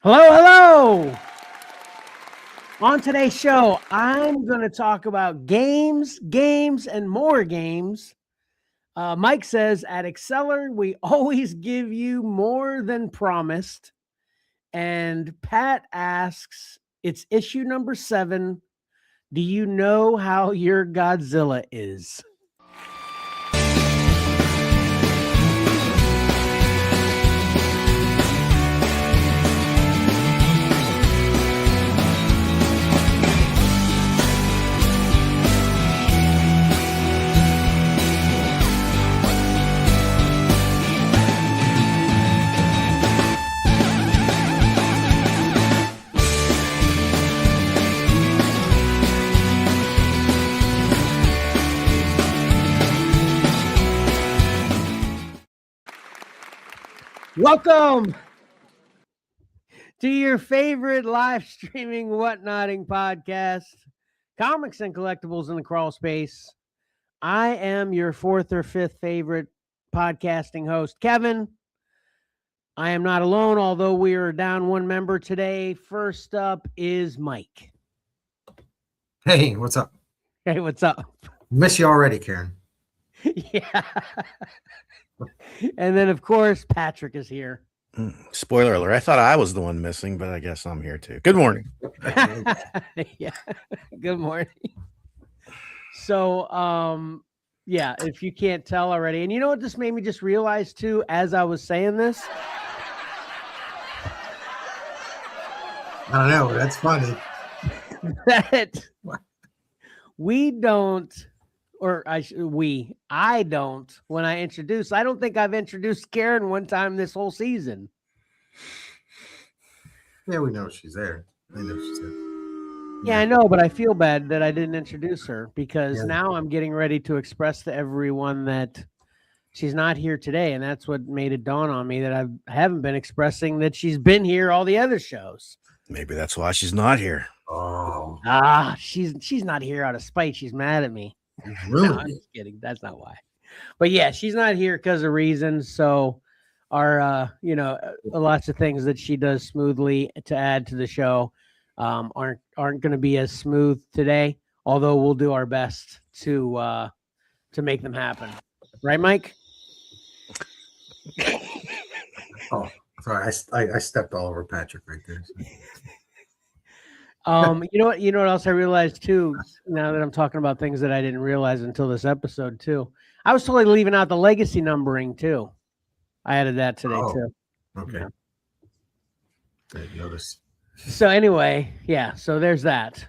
Hello, hello. On today's show, I'm going to talk about games, and more games. Mike says at Exceller, we always give you more than promised. And Pat asks, it's issue number 7. Do you know how your Godzilla is? Welcome to your favorite live streaming whatnotting podcast, Comics and Collectibles in the Crawl Space. I am your 4th or 5th favorite podcasting host, Kevin. I am not alone, although we are down one member today. First up is Mike. Hey, what's up? Hey, what's up? Miss you already, Karen. Yeah. And then, of course, Patrick is here. Spoiler alert. I thought I was the one missing, but I guess I'm here too. Good morning. Yeah. Good morning. So, yeah, if you can't tell already, and you know what this made me just realize too, as I was saying this? I don't know. That's funny. That we don't, or I don't, when I introduce, I don't think I've introduced Karen one time this whole season. Yeah, we know she's there. I know she's there. Yeah, I know, but I feel bad that I didn't introduce her because now I'm getting ready to express to everyone that she's not here today. And that's what made it dawn on me that I haven't been expressing that she's been here all the other shows. Maybe that's why she's not here. Oh. She's not here out of spite. She's mad at me. Really? No, I'm just kidding. That's not why. But yeah, she's not here because of reasons. So our, lots of things that she does smoothly to add to the show aren't going to be as smooth today. Although we'll do our best to make them happen. Right, Mike? Oh, sorry. I stepped all over Patrick right there. So. You know what else I realized too, now that I'm talking about things that I didn't realize until this episode too. I was totally leaving out the legacy numbering too. I added that today too. Okay. Yeah. I didn't notice. So anyway, yeah, so there's that.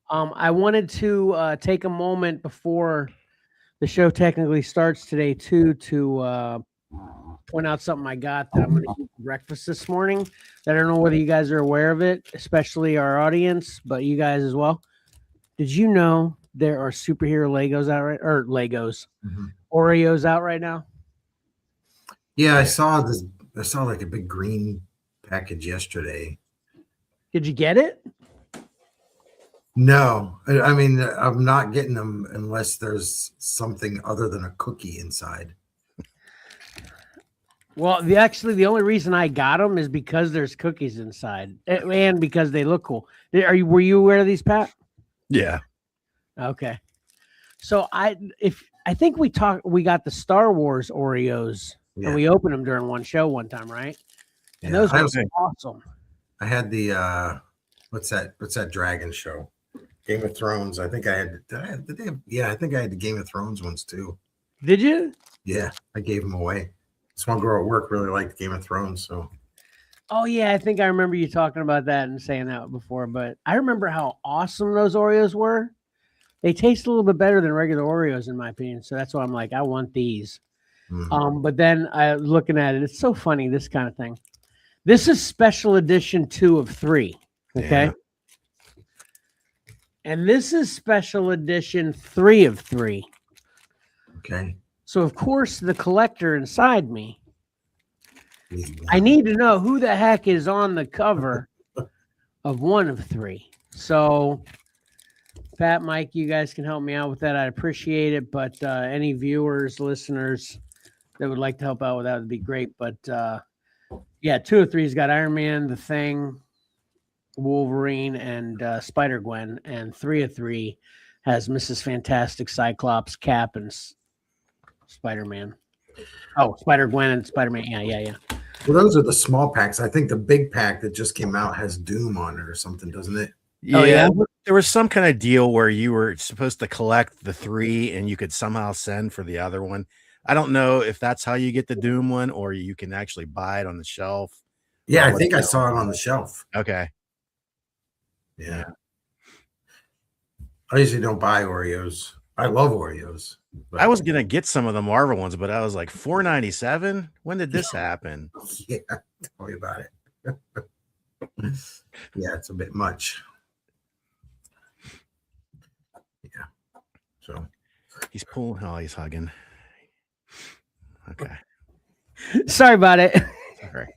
I wanted to take a moment before the show technically starts today too to point out something I got that I'm going to eat for breakfast this morning. That I don't know whether you guys are aware of it, especially our audience, but you guys as well. Did you know there are superhero Legos out right, or Legos, Oreos out right now? Yeah, I saw this. I saw like a big green package yesterday. Did you get it? No, I mean I'm not getting them unless there's something other than a cookie inside. Well, the only reason I got them is because there's cookies inside, and because they look cool. Were you aware of these, Pat? Yeah. Okay. So I think we got the Star Wars Oreos and we opened them during one show one time, right? And those were awesome. I had the what's that dragon show? Game of Thrones. I think I had. I think I had the Game of Thrones ones too. Did you? Yeah, I gave them away. This one girl at work really liked Game of Thrones, so. Oh yeah, I think I remember you talking about that and saying that before. But I remember how awesome those Oreos were. They taste a little bit better than regular Oreos, in my opinion. So that's why I'm like, I want these. But then I looking at it, it's so funny. This kind of thing. This is special edition 2 of 3. Okay. Yeah. And this is special edition 3 of 3. Okay. So, of course, the collector inside me, I need to know who the heck is on the cover of 1 of 3. So, Pat, Mike, you guys can help me out with that. I'd appreciate it. But any viewers, listeners that would like to help out with that would be great. But Yeah, 2 of 3's got Iron Man, The Thing, Wolverine, and Spider-Gwen, and 3 of 3 has Mrs. Fantastic, Cyclops, Cap, and Spider-Man. Oh, Spider-Gwen and Spider-Man. Yeah. Well, those are the small packs. I think the big pack that just came out has Doom on it or something, doesn't it? Oh, yeah? There was some kind of deal where you were supposed to collect the 3 and you could somehow send for the other one. I don't know if that's how you get the Doom one or you can actually buy it on the shelf. Yeah, I think I saw it on the shelf. Okay. Yeah. I usually don't buy Oreos. I love Oreos. I was gonna get some of the Marvel ones, but I was like $4.97. When did this happen? Yeah, tell me about it. Yeah, it's a bit much. Yeah. So He's pulling. Oh, he's hugging. Okay. Sorry about it. All right.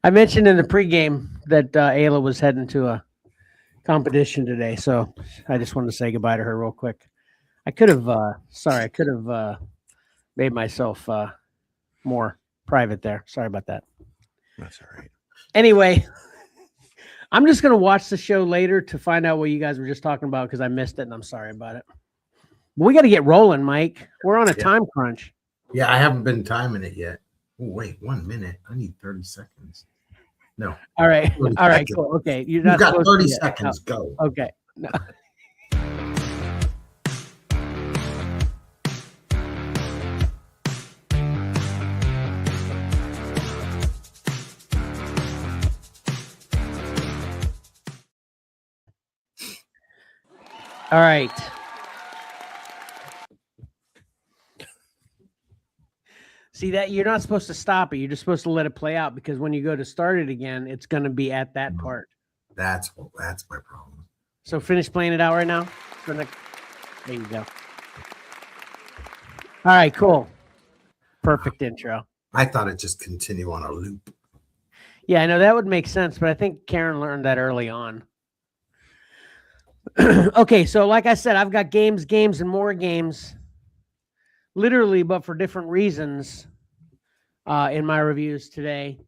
I mentioned in the pregame that Ayla was heading to a competition today, so I just wanted to say goodbye to her real quick. I could have made myself more private there. Sorry about that. That's all right. Anyway, I'm just going to watch the show later to find out what you guys were just talking about because I missed it and I'm sorry about it. We got to get rolling, Mike. We're on a time crunch. yeah, I haven't been timing it yet. Oh, wait, 1 minute. I need 30 seconds. No. All right. 30 All right. seconds. Cool. Okay. You've got 30 seconds. Go. Okay. No. All right. See that you're not supposed to stop it. You're just supposed to let it play out because when you go to start it again, it's going to be at that part. That's my problem. So finish playing it out right now. There you go. All right, cool. Perfect intro. I thought it just continue on a loop. Yeah, I know that would make sense, but I think Karen learned that early on. Okay, so like I said, I've got games, and more games. Literally, but for different reasons in my reviews today.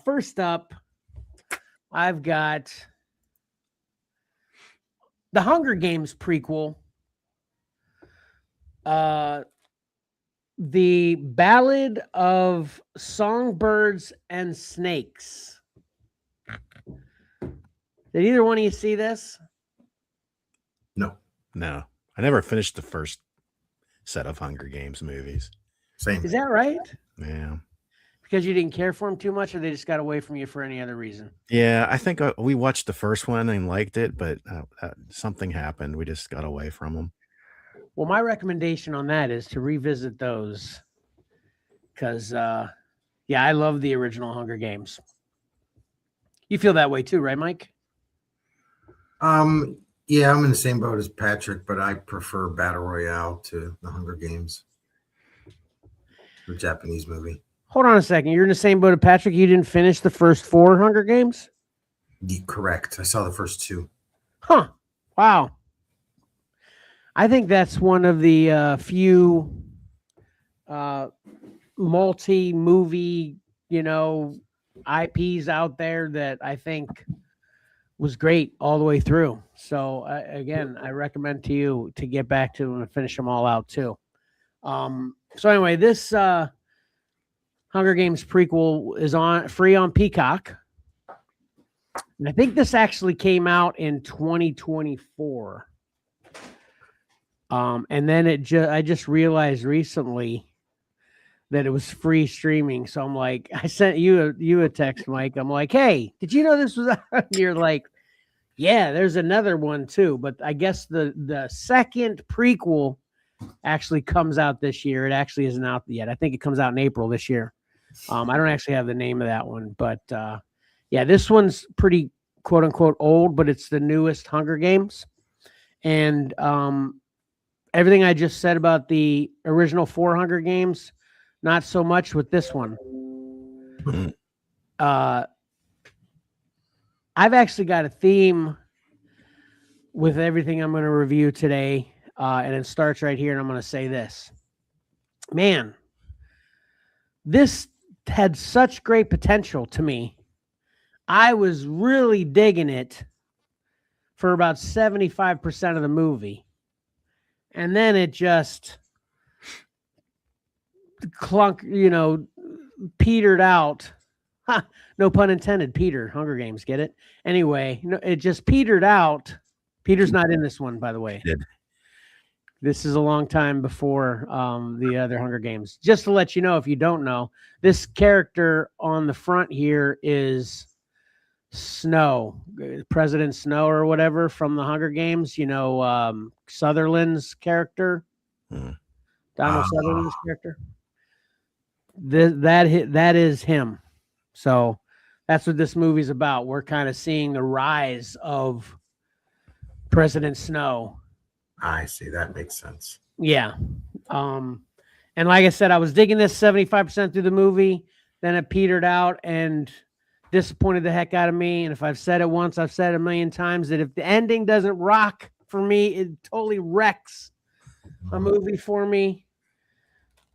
First up, I've got the Hunger Games prequel, the Ballad of Songbirds and Snakes. Did either one of you see this? No, I never finished the first set of Hunger Games movies. Same. Is that right? Yeah. Because you didn't care for them too much, or they just got away from you for any other reason? Yeah, I think we watched the first one and liked it, but something happened. We just got away from them. Well, my recommendation on that is to revisit those because, yeah, I love the original Hunger Games. You feel that way too, right, Mike? Yeah, I'm in the same boat as Patrick, but I prefer Battle Royale to the Hunger Games, the Japanese movie. Hold on a second. You're in the same boat as Patrick. You didn't finish the first 4 Hunger Games? Correct. I saw the first 2. Huh. Wow. I think that's one of the few multi-movie, IPs out there that I think was great all the way through. So again, I recommend to you to get back to them and finish them all out too. So anyway, this Hunger Games prequel is free on Peacock. And I think this actually came out in 2024. And then I just realized recently that it was free streaming. So I'm like, I sent you a text, Mike. I'm like, hey, did you know this was out? And you're like, yeah, there's another one too. But I guess the second prequel actually comes out this year. It actually isn't out yet. I think it comes out in April this year. I don't actually have the name of that one, but yeah, this one's pretty quote unquote old, but it's the newest Hunger Games. And everything I just said about the original 4 Hunger Games, not so much with this one. I've actually got a theme with everything I'm going to review today, and it starts right here, and I'm going to say this. Man, this had such great potential to me. I was really digging it for about 75% of the movie. And then it just clunk, petered out. Ha, no pun intended. Peter, Hunger Games, get it? Anyway, it just petered out. Peter's not in this one, by the way. Did. This is a long time before the other Hunger Games. Just to let you know, if you don't know, this character on the front here is Snow, President Snow or whatever from the Hunger Games. Sutherland's character, Donald Sutherland's character. That is him. So that's what this movie's about. We're kind of seeing the rise of President Snow. I see. That makes sense. Yeah. And like I said, I was digging this 75% through the movie. Then it petered out and disappointed the heck out of me. And if I've said it once, I've said it a million times that if the ending doesn't rock for me, it totally wrecks a movie for me.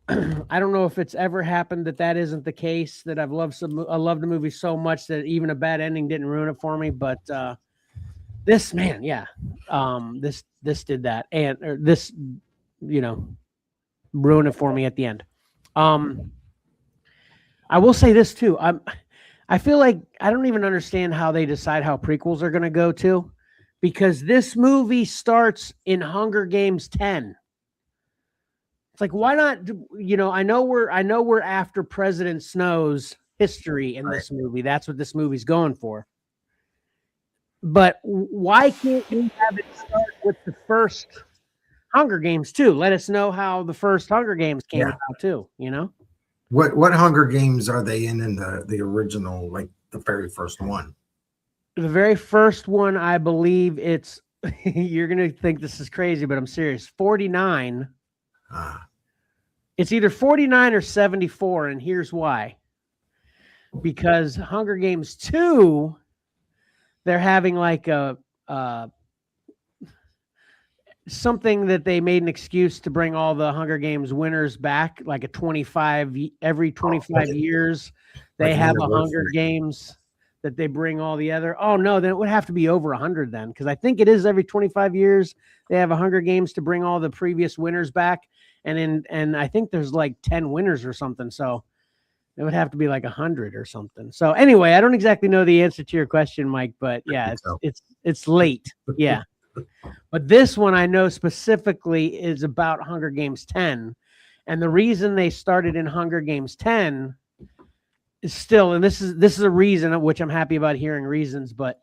I don't know if it's ever happened that isn't the case, that I love the movie so much that even a bad ending didn't ruin it for me. But this, man, yeah. This did that. And this, ruined it for me at the end. I will say this too. I feel like I don't even understand how they decide how prequels are going to go to, because this movie starts in Hunger Games 10. It's like, why not? I know we're after President Snow's history in this movie. That's what this movie's going for. But why can't we have it start with the first Hunger Games too? Let us know how the first Hunger Games came out too. What Hunger Games are they in the original, like the very first one? The very first one, I believe it's. You're gonna think this is crazy, but I'm serious. 49. It's either 49 or 74, and here's why. Because Hunger Games 2, they're having like a something that they made an excuse to bring all the Hunger Games winners back, like every 25 years they like have a Hunger Games that they bring all the other. Oh no, then it would have to be over 100 then, because I think it is every 25 years they have a Hunger Games to bring all the previous winners back. And I think there's like 10 winners or something. So it would have to be like 100 or something. So anyway, I don't exactly know the answer to your question, Mike, but yeah, it's late. Yeah. But this one I know specifically is about Hunger Games 10. And the reason they started in Hunger Games 10 is still, and this is a reason of which I'm happy about hearing reasons, but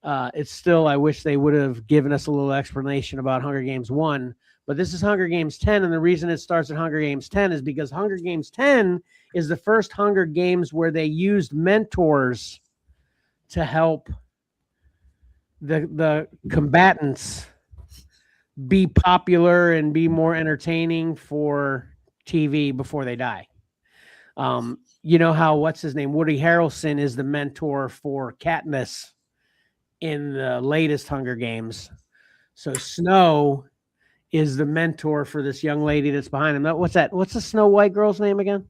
it's still, I wish they would have given us a little explanation about Hunger Games 1. But this is Hunger Games 10, and the reason it starts at Hunger Games 10 is because Hunger Games 10 is the first Hunger Games where they used mentors to help the combatants be popular and be more entertaining for TV before they die. You know how, what's his name? Woody Harrelson is the mentor for Katniss in the latest Hunger Games. So Snow is the mentor for this young lady that's behind him. What's that? What's the Snow White girl's name again?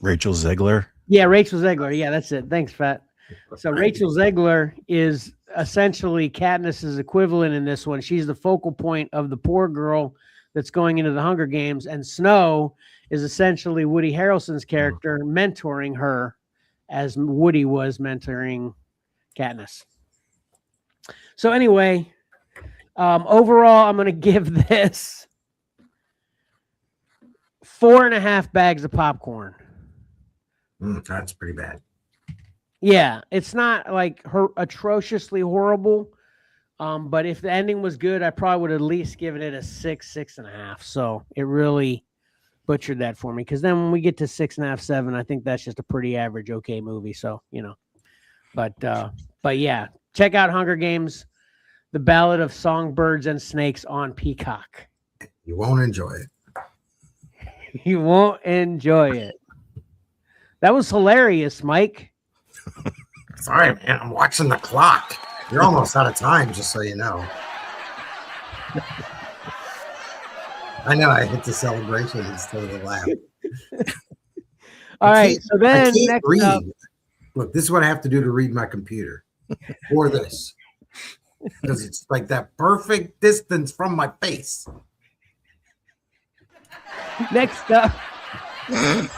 Rachel Zegler. Yeah, Rachel Zegler. Yeah, that's it. Thanks, Fat. So Rachel Zegler is essentially Katniss's equivalent in this one. She's the focal point of the poor girl that's going into the Hunger Games, and Snow is essentially Woody Harrelson's character mentoring her as Woody was mentoring Katniss. So anyway, overall, I'm going to give this 4.5 bags of popcorn. That's pretty bad. Yeah, it's not like atrociously horrible, but if the ending was good, I probably would at least given it a 6.5. So it really butchered that for me, because then when we get to 6.5, 7, I think that's just a pretty average, okay movie. So but yeah, check out Hunger Games, The Ballad of Songbirds and Snakes on Peacock. You won't enjoy it. You won't enjoy it. That was hilarious, Mike. Sorry, man. I'm watching the clock. You're almost out of time, just so you know. I know I hit the celebration instead of the laugh. All right. So then I can't next read. up, Look, this is what I have to do to read my computer. Or this. Because it's like that perfect distance from my face. next up, I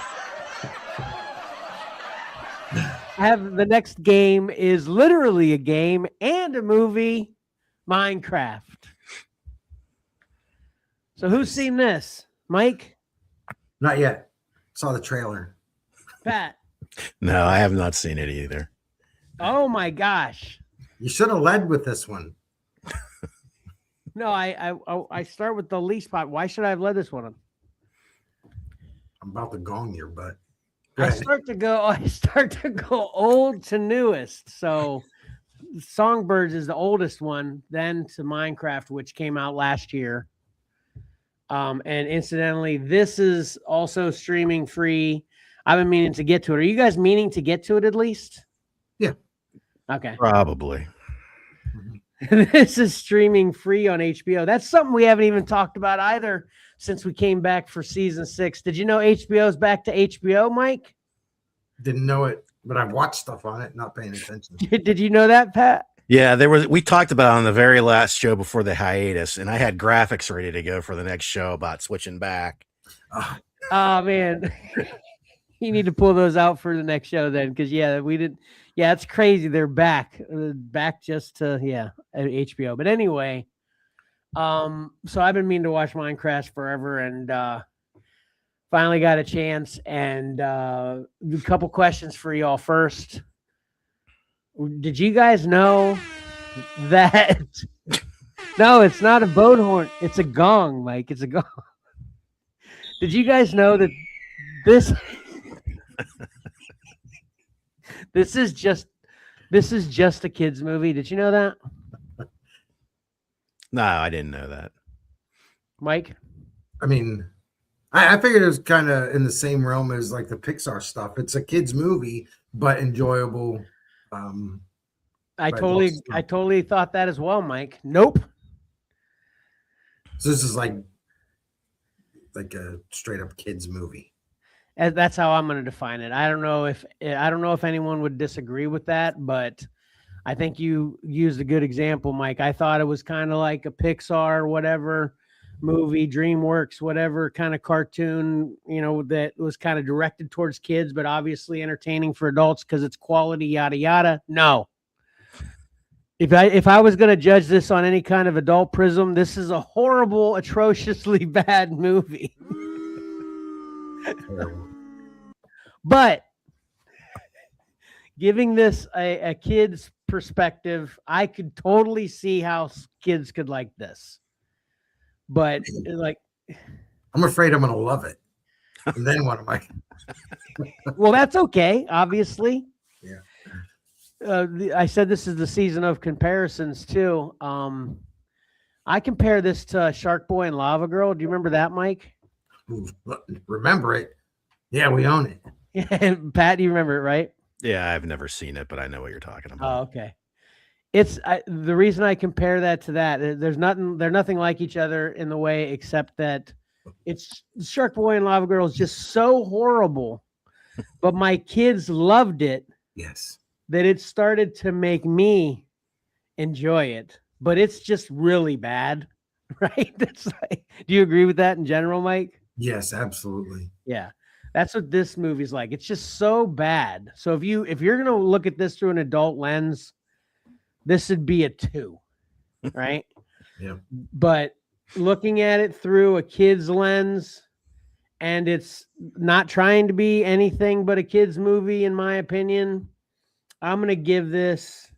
have the next game is literally a game and a movie, Minecraft. So who's seen this? Mike? Not yet. Saw the trailer. Pat? No, I have not seen it either. Oh my gosh. You should have led with this one. No, I start with the least pot. Why should I have led this one? I'm about to gong your butt. I start to go old to newest. So Songbirds is the oldest one, then to Minecraft, which came out last year. And incidentally, this is also streaming free. I've been meaning to get to it. Are you guys meaning to get to it at least? Yeah. Okay. Probably. This is streaming free on HBO. That's something we haven't even talked about either since we came back for season 6. Did you know HBO's back to HBO, Mike? Didn't know it, but I've watched stuff on it, not paying attention. Did you know that, Pat? Yeah, we talked about it on the very last show before the hiatus, and I had graphics ready to go for the next show about switching back. Oh man. You need to pull those out for the next show then, because we didn't. Yeah, it's crazy. They're back just to HBO. But anyway, so I've been meaning to watch Minecraft forever, and finally got a chance. And a couple questions for y'all first. Did you guys know that? No, it's not a boat horn. It's a gong, Mike. It's a gong. Did you guys know that this? This is just a kids movie. Did you know that? No, I didn't know that. Mike? I mean, I figured it was kind of in the same realm as like the Pixar stuff. It's a kids movie, but enjoyable. I totally thought that as well, Mike. Nope. So this is like a straight up kids movie. And that's how I'm going to define it. I don't know if anyone would disagree with that, but I think you used a good example, Mike. I thought it was kind of like a Pixar, whatever movie, DreamWorks, whatever kind of cartoon, that was kind of directed towards kids, but obviously entertaining for adults because it's quality, yada, yada. No. If I was going to judge this on any kind of adult prism, this is a horrible, atrociously bad movie. But giving this a kid's perspective, I could totally see how kids could like this. But I'm afraid I'm going to love it. And then what am I? Well, that's okay, obviously. Yeah. I said this is the season of comparisons too. I compare this to Shark Boy and Lava Girl. Do you remember that, Mike? Remember it? Yeah, we own it. Yeah, Pat, do you remember it, right? Yeah, I've never seen it, but I know what you're talking about. Oh, okay. It's the reason I compare that to that. They're nothing like each other in the way, except that it's Shark Boy and Lava Girl is just so horrible, but my kids loved it. Yes. That it started to make me enjoy it, but it's just really bad, right? That's do you agree with that in general, Mike? Yes, absolutely. Yeah. That's what this movie's like. It's just so bad. So if you're going to look at this through an adult lens, this would be a 2, right? Yeah. But looking at it through a kid's lens, and it's not trying to be anything but a kid's movie, in my opinion, I'm going to give this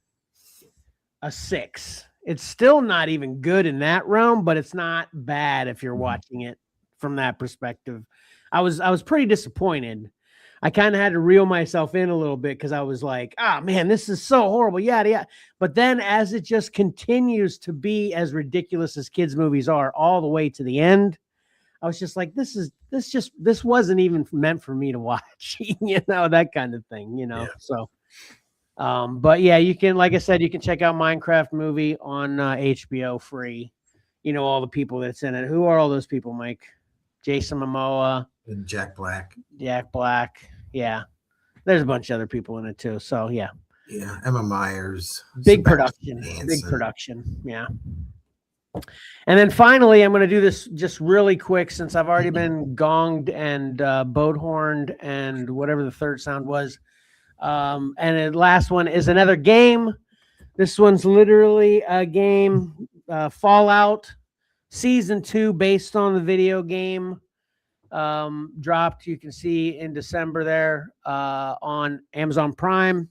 a 6. It's still not even good in that realm, but it's not bad if you're watching it from that perspective. I was pretty disappointed. I kind of had to reel myself in a little bit because I was like, oh man, this is so horrible. Yada, yada. But then as it just continues to be as ridiculous as kids movies are all the way to the end, I was just like, this wasn't even meant for me to watch, that kind of thing, Yeah. So, but yeah, you can, like I said, you can check out Minecraft movie on HBO free. you know, all the people that's in it. Who are all those people, Mike? Jason Momoa, And Jack Black. Jack Black. Yeah. There's a bunch of other people in it too. So yeah. Yeah, Emma Myers. Big Sebastian production. Big Hansen. production. Yeah. And then finally, I'm going to do this just really quick since I've already been gonged and boat horned and whatever the third sound was. And the last one is another game. This one's literally a game, Fallout Season 2, based on the video game. Dropped, you can see in December there on Amazon Prime.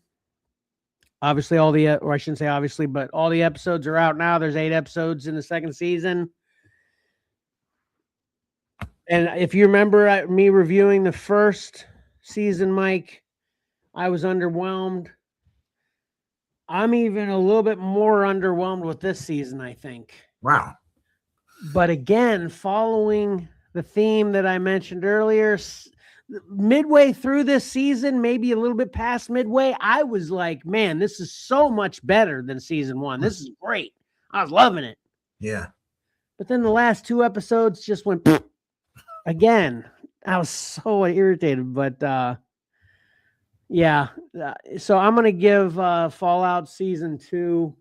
Obviously, or I shouldn't say obviously, but all the episodes are out now. There's 8 episodes in the second season. And if you remember me reviewing the first season, Mike, I was underwhelmed. I'm even a little bit more underwhelmed with this season, I think. Wow. But again, following the theme that I mentioned earlier, midway through this season, maybe a little bit past midway, I was like, man, this is so much better than season 1. This is great. I was loving it. Yeah. But then the last 2 episodes just went again. I was so irritated, but yeah. So I'm going to give Fallout Season 2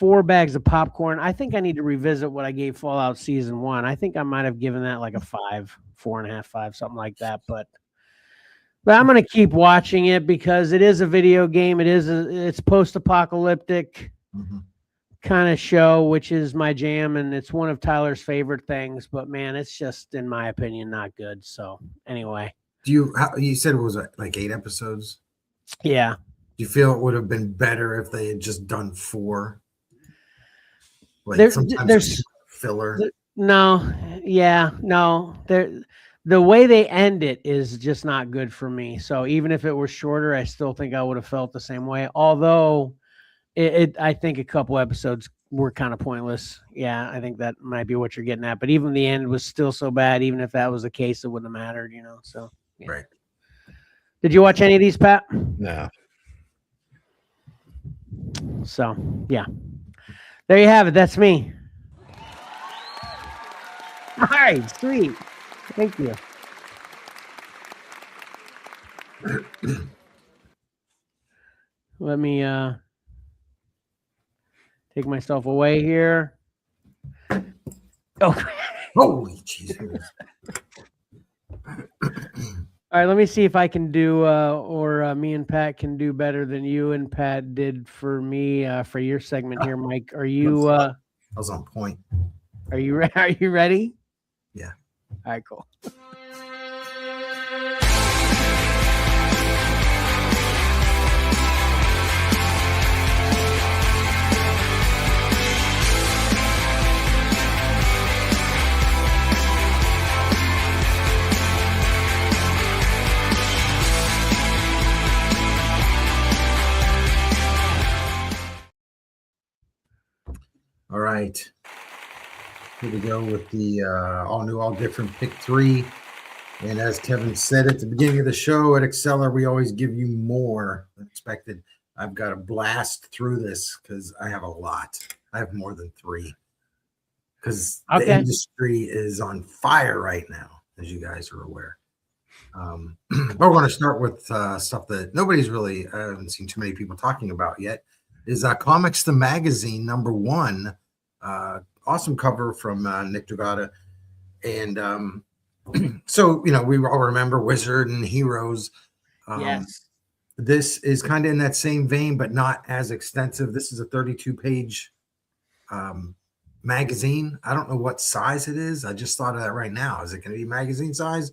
4 bags of popcorn. I think I need to revisit what I gave Fallout Season 1. I think I might have given that like a 5, 4.5, 5, something like that. But I'm going to keep watching it because it is a video game. It's post-apocalyptic kind of show, which is my jam, and it's one of Tyler's favorite things. But man, it's just, in my opinion, not good. So anyway, you said it was like 8 episodes? Yeah. Do you feel it would have been better if they had just done 4? Like there's filler. No. The way they end it is just not good for me. So even if it were shorter, I still think I would have felt the same way. Although I think a couple episodes were kind of pointless. Yeah, I think that might be what you're getting at. But even the end was still so bad. Even if that was the case, it wouldn't have mattered, you know. So yeah. Right. Did you watch any of these, Pat? No. So yeah. There you have it. That's me. All right, sweet. Thank you. Let me take myself away here. Oh, holy Jesus. All right, let me see if I can do, or me and Pat can do better than you and Pat did for me for your segment here, Mike. Are you? I was on point. Are you ready? Yeah. All right, cool. All right. Here we go with the all new, all different pick 3. And as Kevin said at the beginning of the show, at Exceller, we always give you more than expected. I've got to blast through this because I have a lot. I have more than 3 because the industry is on fire right now, as you guys are aware. But we're going to start with stuff that nobody's really, I haven't seen too many people talking about yet, is Comics the Magazine #1. Awesome cover from Nick Dragata. And so, you know, we all remember Wizard and Heroes. Yes. This is kind of in that same vein, but not as extensive. This is a 32-page magazine. I don't know what size it is. I just thought of that right now. Is it going to be magazine size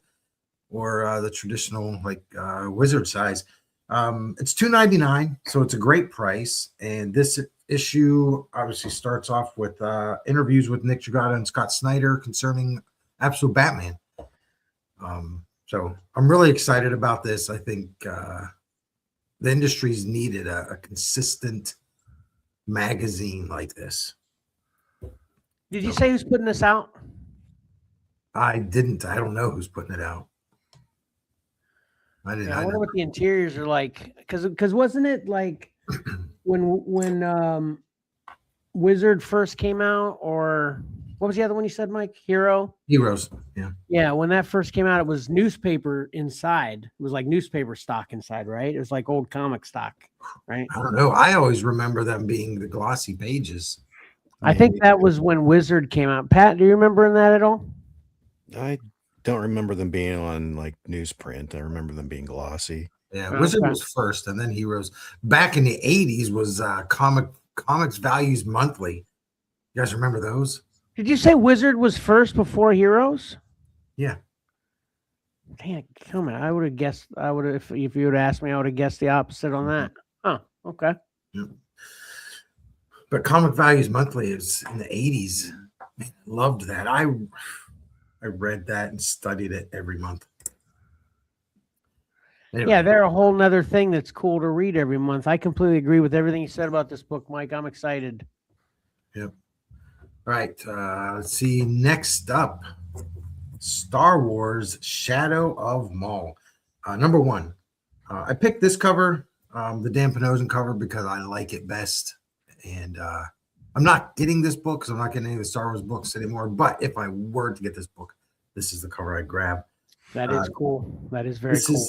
or the traditional like Wizard size? It's $2.99, so it's a great price. And this issue obviously starts off with interviews with Nick Dragata and Scott Snyder concerning Absolute Batman. So I'm really excited about this. I think the industry's needed a consistent magazine like this. Did you say who's putting this out? I didn't. I don't know who's putting it out. I didn't. Yeah, I wonder what the interiors are like. Because wasn't it like when Wizard first came out, or what was the other one you said, Mike? Hero? Heroes. Yeah. Yeah, when that first came out, it was newspaper inside. It was like newspaper stock inside, right? It was like old comic stock, right? I don't know. I always remember them being the glossy pages. I think that was when Wizard came out. Pat, do you remember that at all? I don't remember them being on like newsprint. I remember them being glossy. Yeah, Okay. Wizard was first, and then Heroes. Back in the 80s was Comics Values Monthly. You guys remember those? Did you say Wizard was first before Heroes? Yeah. Damn, come on. I would have guessed. I would have, if you would have asked me, I would have guessed the opposite on that. Oh, okay. Yeah. But Comic Values Monthly is in the 80s. Man, I loved that. I read that and studied it every month. Anyway. Yeah, they're a whole nother thing that's cool to read every month. I completely agree with everything you said about this book, Mike. I'm excited. Yep. All right. Let's see. Next up, Star Wars Shadow of Maul. Number one. I picked this cover, the Dan Panosian cover, because I like it best. And I'm not getting this book because I'm not getting any of the Star Wars books anymore. But if I were to get this book, this is the cover I'd grab. That is cool. That is very cool.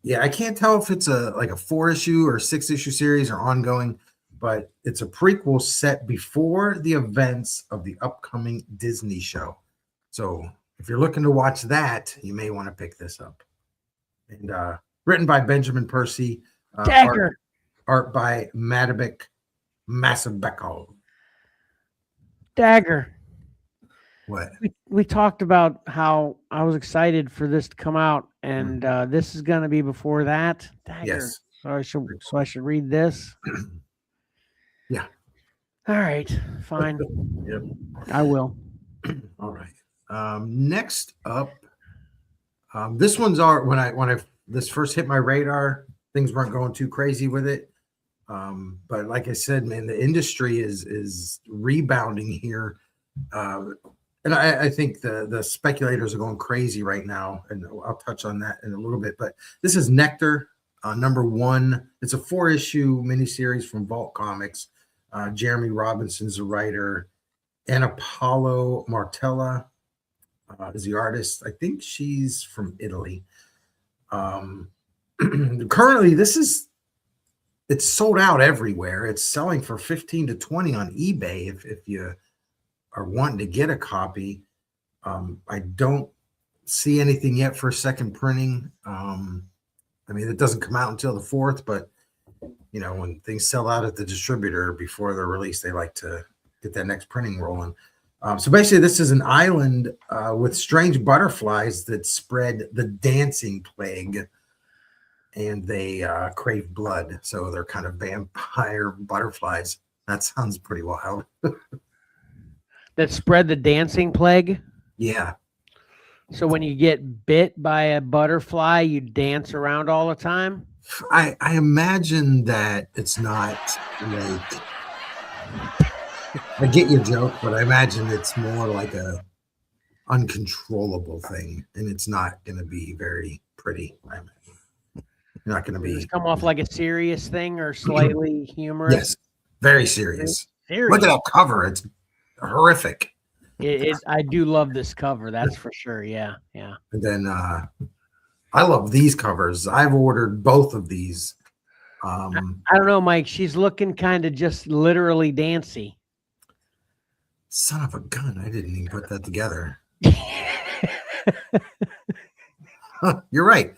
Yeah, I can't tell if it's a 4-issue or 6-issue series or ongoing, but it's a prequel set before the events of the upcoming Disney show. So if you're looking to watch that, you may want to pick this up. And written by Benjamin Percy. Dagger. Art by Madabik Masabeko. Dagger. What? We talked about how I was excited for this to come out, and this is going to be before that. Dagger. Yes. So I should read this. Yeah. All right. Fine. Yep. I will. All right. Next up, this one's when I this first hit my radar, things weren't going too crazy with it. But like I said, man, the industry is rebounding here. And I think the speculators are going crazy right now, and I'll touch on that in a little bit. But this is Nectar, number one. It's a 4-issue miniseries from Vault Comics. Jeremy Robinson's the writer, and Apollo Martella is the artist. I think she's from Italy. Currently, it's sold out everywhere. It's selling for $15 to $20 on eBay if you are wanting to get a copy. I don't see anything yet for a second printing. I mean, it doesn't come out until the 4th, but when things sell out at the distributor before they're released, they like to get that next printing rolling. So basically, this is an island with strange butterflies that spread the dancing plague, and they crave blood. So they're kind of vampire butterflies. That sounds pretty wild. That spread the dancing plague? Yeah. So when you get bit by a butterfly, you dance around all the time? I imagine that it's not like, I get your joke, but I imagine it's more like a uncontrollable thing, and it's not going to be very pretty. I imagine. You're not going to be. Does it come off like a serious thing or slightly humorous? Yes, very serious. Serious. Look at that cover. It's horrific. I do love this cover. That's for sure. Yeah. Yeah. And then I love these covers. I've ordered both of these. I don't know, Mike. She's looking kind of just literally dancy. Son of a gun. I didn't even put that together. You're right.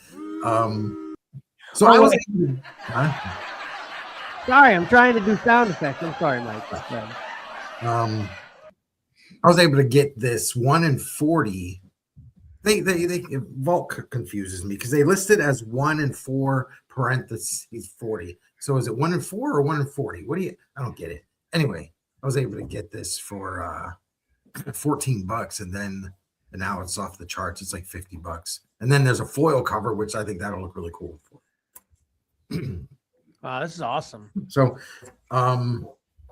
So I was. Sorry, I'm trying to do sound effects. I'm sorry, Mike. I was able to get this 1 in 40. Vault confuses me because they list it as 1 in 4 parentheses 40. So is it 1 in 4 or 1 in 40? I don't get it. Anyway, I was able to get this for $14, and now it's off the charts. It's like $50. And then there's a foil cover, which I think that'll look really cool for. Wow, this is awesome. So,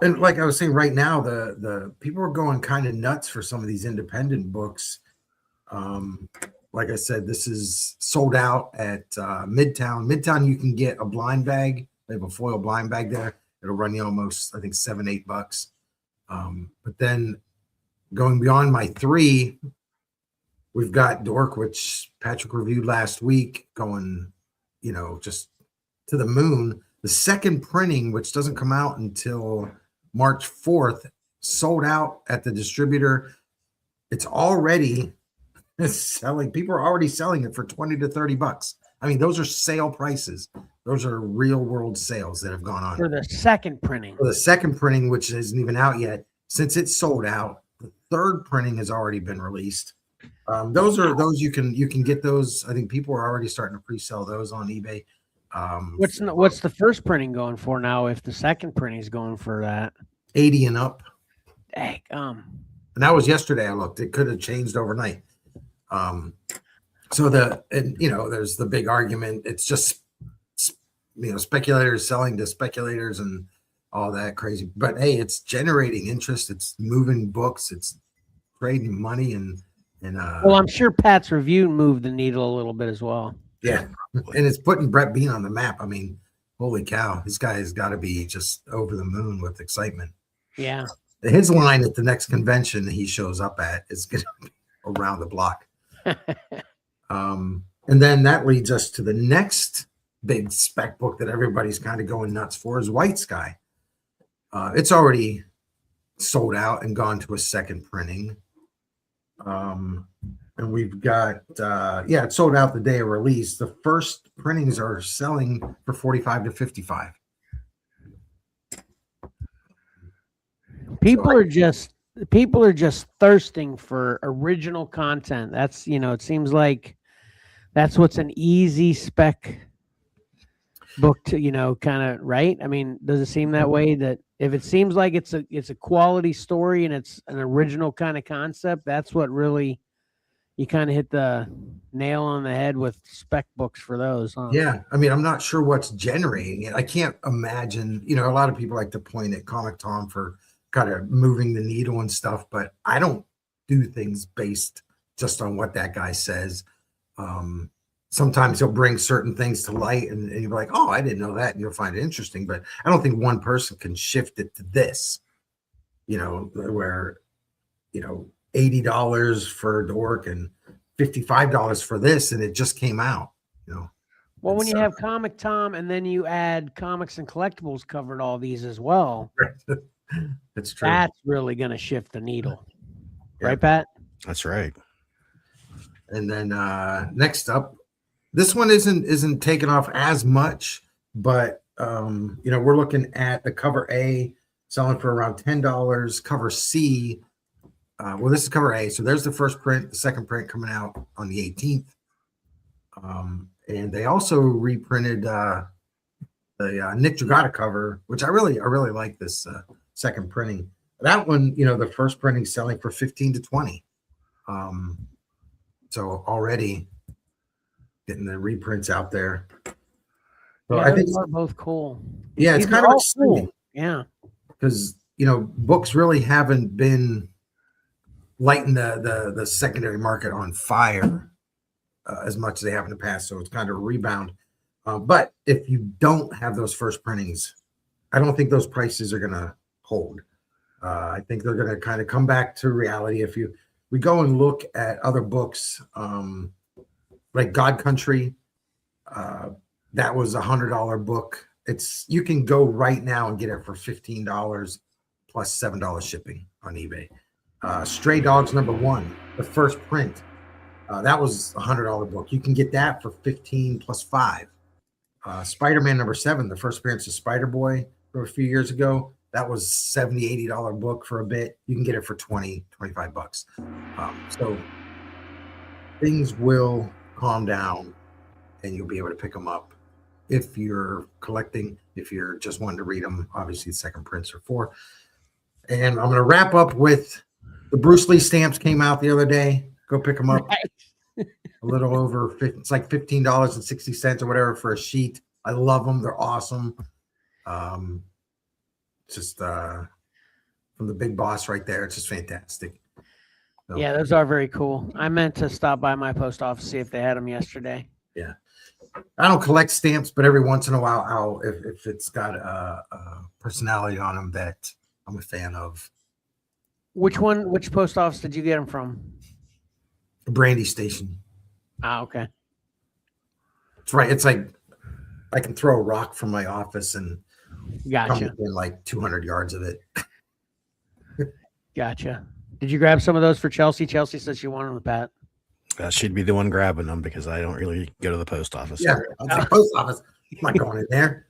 and like I was saying, right now, the people are going kind of nuts for some of these independent books. Like I said, this is sold out at Midtown. Midtown, you can get a blind bag. They have a foil blind bag there. It'll run you almost, I think, $7-8. But then going beyond my 3, we've got Dork, which Patrick reviewed last week, going, just to the moon. The second printing, which doesn't come out until March 4th, sold out at the distributor. It's already selling. People are already selling it for 20 to 30 bucks. I mean, those are sale prices. Those are real world sales that have gone on. For the second printing. For the second printing, which isn't even out yet, since it's sold out, the third printing has already been released. Those you can get those. I think people are already starting to pre-sell those on eBay. What's the first printing going for now? If the second printing is going for that, 80 and up. Dang, And that was yesterday. I looked. It could have changed overnight. So there's the big argument. It's just speculators selling to speculators and all that crazy. But hey, it's generating interest. It's moving books. It's trading money and well, I'm sure Pat's review moved the needle a little bit as well. Yeah, and it's putting Brett Bean on the map. I mean, holy cow, this guy has got to be just over the moon with excitement. Yeah, his line at the next convention he shows up at is going to be around the block. And then that leads us to the next big spec book that everybody's kind of going nuts for is White Sky. It's already sold out and gone to a second printing. And we've got, it's sold out the day of release. The first printings are selling for 45 to 55. People are just thirsting for original content. That's, it seems like that's what's an easy spec book to, kind of, right? I mean, does it seem that way? That if it seems like it's a quality story and it's an original kind of concept, that's what really, you kind of hit the nail on the head with spec books for those. Huh? Yeah. I mean, I'm not sure what's generating it. I can't imagine, a lot of people like to point at Comic Tom for kind of moving the needle and stuff, but I don't do things based just on what that guy says. Sometimes he'll bring certain things to light and you'll be like, oh, I didn't know that. And you'll find it interesting, but I don't think one person can shift it to this, where, $80 for Dork and $55 for this. And it just came out, Well, when you have Comic Tom and then you add Comics and Collectibles covered all these as well. That's true. That's really going to shift the needle. Yeah. Right, Pat? That's right. And then next up, this one isn't taken off as much, but we're looking at the cover A selling for around $10. Cover C, this is cover A. So there's the first print, the second print coming out on the 18th. And they also reprinted the Nick Dragata cover, which I really like this second printing. That one, the first printing selling for 15 to 20. So already getting the reprints out there. So yeah, I think they're both cool. Yeah, it's These kind are of all exciting. cool. Yeah. Because books really haven't been lighting the secondary market on fire as much as they have in the past. So it's kind of a rebound. But if you don't have those first printings, I don't think those prices are going to hold. I think they're going to kind of come back to reality. If we go and look at other books, like God Country, that was $100 book. You can go right now and get it for $15 plus $7 shipping on eBay. Stray Dogs #1, the first print, that was $100 book. You can get that for $15 plus $5. Spider-Man #7, the first appearance of Spider-Boy from a few years ago, that was $70, $80 book for a bit. You can get it for 20, 25 bucks. So things will calm down and you'll be able to pick them up. If you're collecting, if you're just wanting to read them, obviously the second prints are for. And I'm going to wrap up with the Bruce Lee stamps came out the other day. Go pick them up. Right. A little over, it's like $15.60 or whatever for a sheet. I love them. They're awesome. Just from the big boss right there. It's just fantastic. So, Yeah, those are very cool. I meant to stop by my post office, see if they had them yesterday. yeah. I don't collect stamps, but every once in a while, if it's got a personality on them that I'm a fan of, Which one? Which post office did you get them from? Brandy Station. Ah, okay. It's right. It's like I can throw a rock from my office and come Gotcha. within like 200 yards of it. Gotcha. Did you grab some of those for Chelsea? Chelsea said she wanted them with Pat. She'd be the one grabbing them because I don't really go to the post office. Yeah, I was like, post office. I'm not going in there.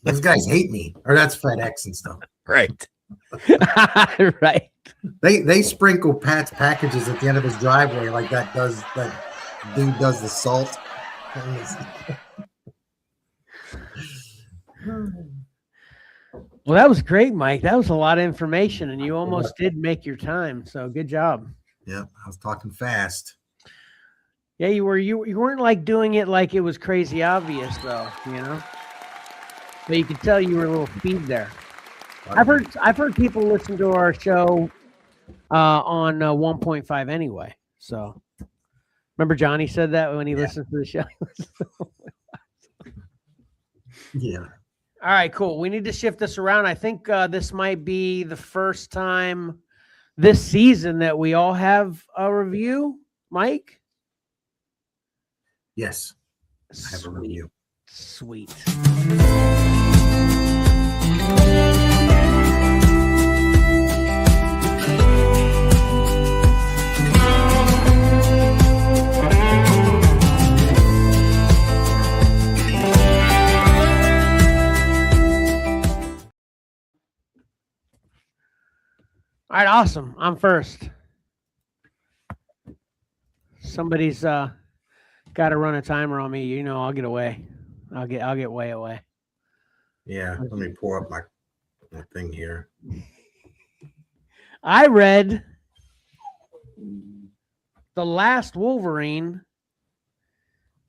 Those guys hate me. Or that's FedEx and stuff. Right. Right. They sprinkle Pat's packages at the end of his driveway like that dude does the salt. Well, that was great, Mike. That was a lot of information, and you almost did make your time. So good job. Yeah, I was talking fast. Yeah, you were. You weren't like doing it like it was crazy obvious, though. You know, but you could tell you were a little speed there. I've heard people listen to our show on 1.5 anyway. So remember Johnny said that when he listened to the show. Yeah. All right, cool. We need to shift this around. I think this might be the first time this season that we all have a review, Mike. Yes. I have a review. Sweet. All right, awesome. I'm first. Somebody's got to run a timer on me. You know, I'll get away. I'll get way away. Yeah, let me pull up my thing here. I read The Last Wolverine.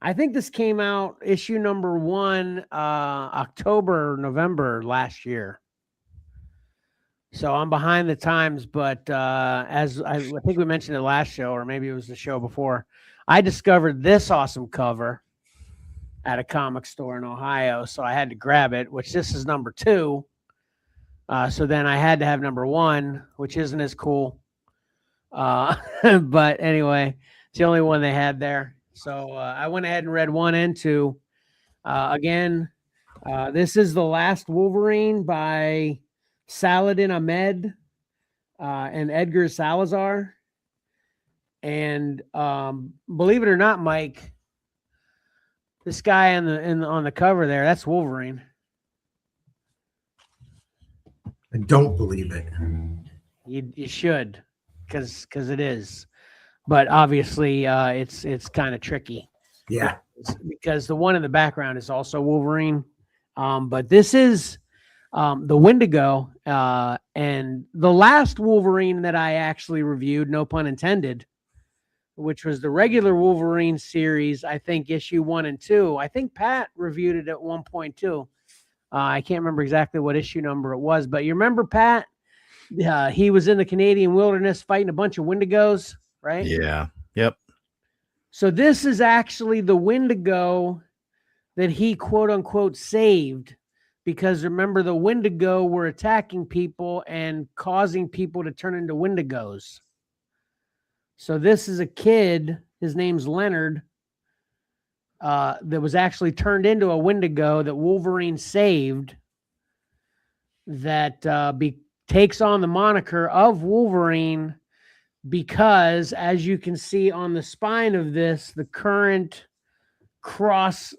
I think this came out issue number 1, October, November last year. So I'm behind the times, but as I think we mentioned it last show, or maybe it was the show before, I discovered this awesome cover at a comic store in Ohio. So I had to grab it, which this is number 2. So then I had to have number 1, which isn't as cool. But anyway, it's the only one they had there. So I went ahead and read 1 and 2. Again, this is The Last Wolverine by Saladin Ahmed and Edgar Salazar. And believe it or not, Mike, this guy on the cover there, that's Wolverine. I don't believe it. You should, because it is. But obviously, it's kind of tricky. Yeah. Because the one in the background is also Wolverine. But this is the Wendigo. And the last Wolverine that I actually reviewed, no pun intended, which was the regular Wolverine series, I think issue 1 and 2. I think Pat reviewed it at 1.2. I can't remember exactly what issue number it was, but you remember Pat? He was in the Canadian wilderness fighting a bunch of Wendigos, right? Yeah. Yep. So this is actually the Wendigo that he quote unquote saved, because remember the Wendigo were attacking people and causing people to turn into Wendigos. So this is a kid, his name's Leonard, that was actually turned into a Wendigo that Wolverine saved, that takes on the moniker of Wolverine because, as you can see on the spine of this, the current crossover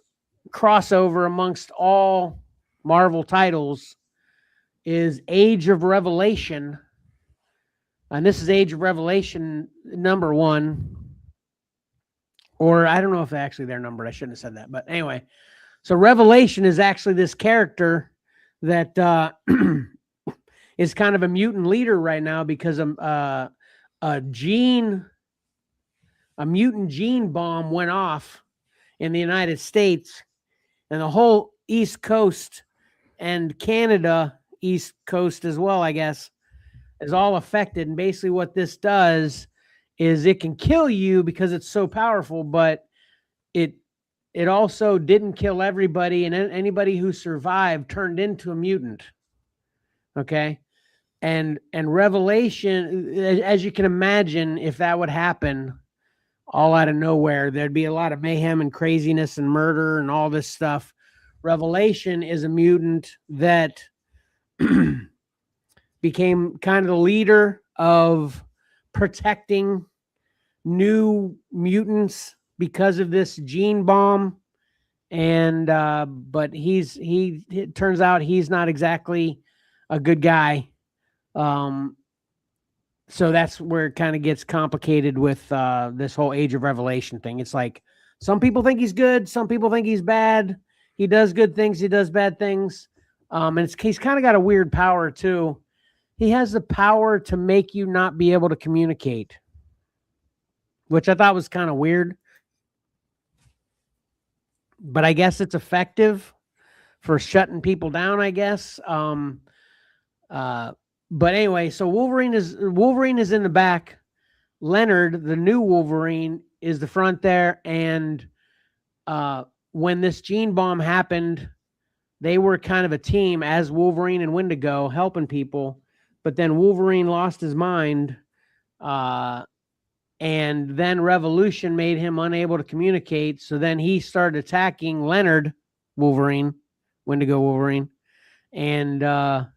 amongst all Marvel titles is Age of Revelation. And this is Age of Revelation number 1. Or I don't know if actually they're numbered. I shouldn't have said that. But anyway, so Revelation is actually this character that is kind of a mutant leader right now because a mutant gene bomb went off in the United States, and the whole East Coast and Canada East Coast as well, I guess, is all affected. And basically what this does is it can kill you because it's so powerful, but it also didn't kill everybody, and anybody who survived turned into a mutant. Okay. and Revelation, as you can imagine, if that would happen all out of nowhere, there'd be a lot of mayhem and craziness and murder and all this stuff. Revelation is a mutant that became kind of the leader of protecting new mutants because of this gene bomb. And but it turns out he's not exactly a good guy. So that's where it kind of gets complicated with this whole Age of Revelation thing. It's like some people think he's good, some people think he's bad. He does good things, he does bad things. And he's kind of got a weird power too. He has the power to make you not be able to communicate, which I thought was kind of weird. But I guess it's effective for shutting people down, I guess. But anyway, so Wolverine is in the back. Leonard, the new Wolverine, is the front there. And when this gene bomb happened, they were kind of a team as Wolverine and Wendigo helping people. But then Wolverine lost his mind. And then Revolution made him unable to communicate. So then he started attacking Leonard Wolverine, Wendigo Wolverine. And now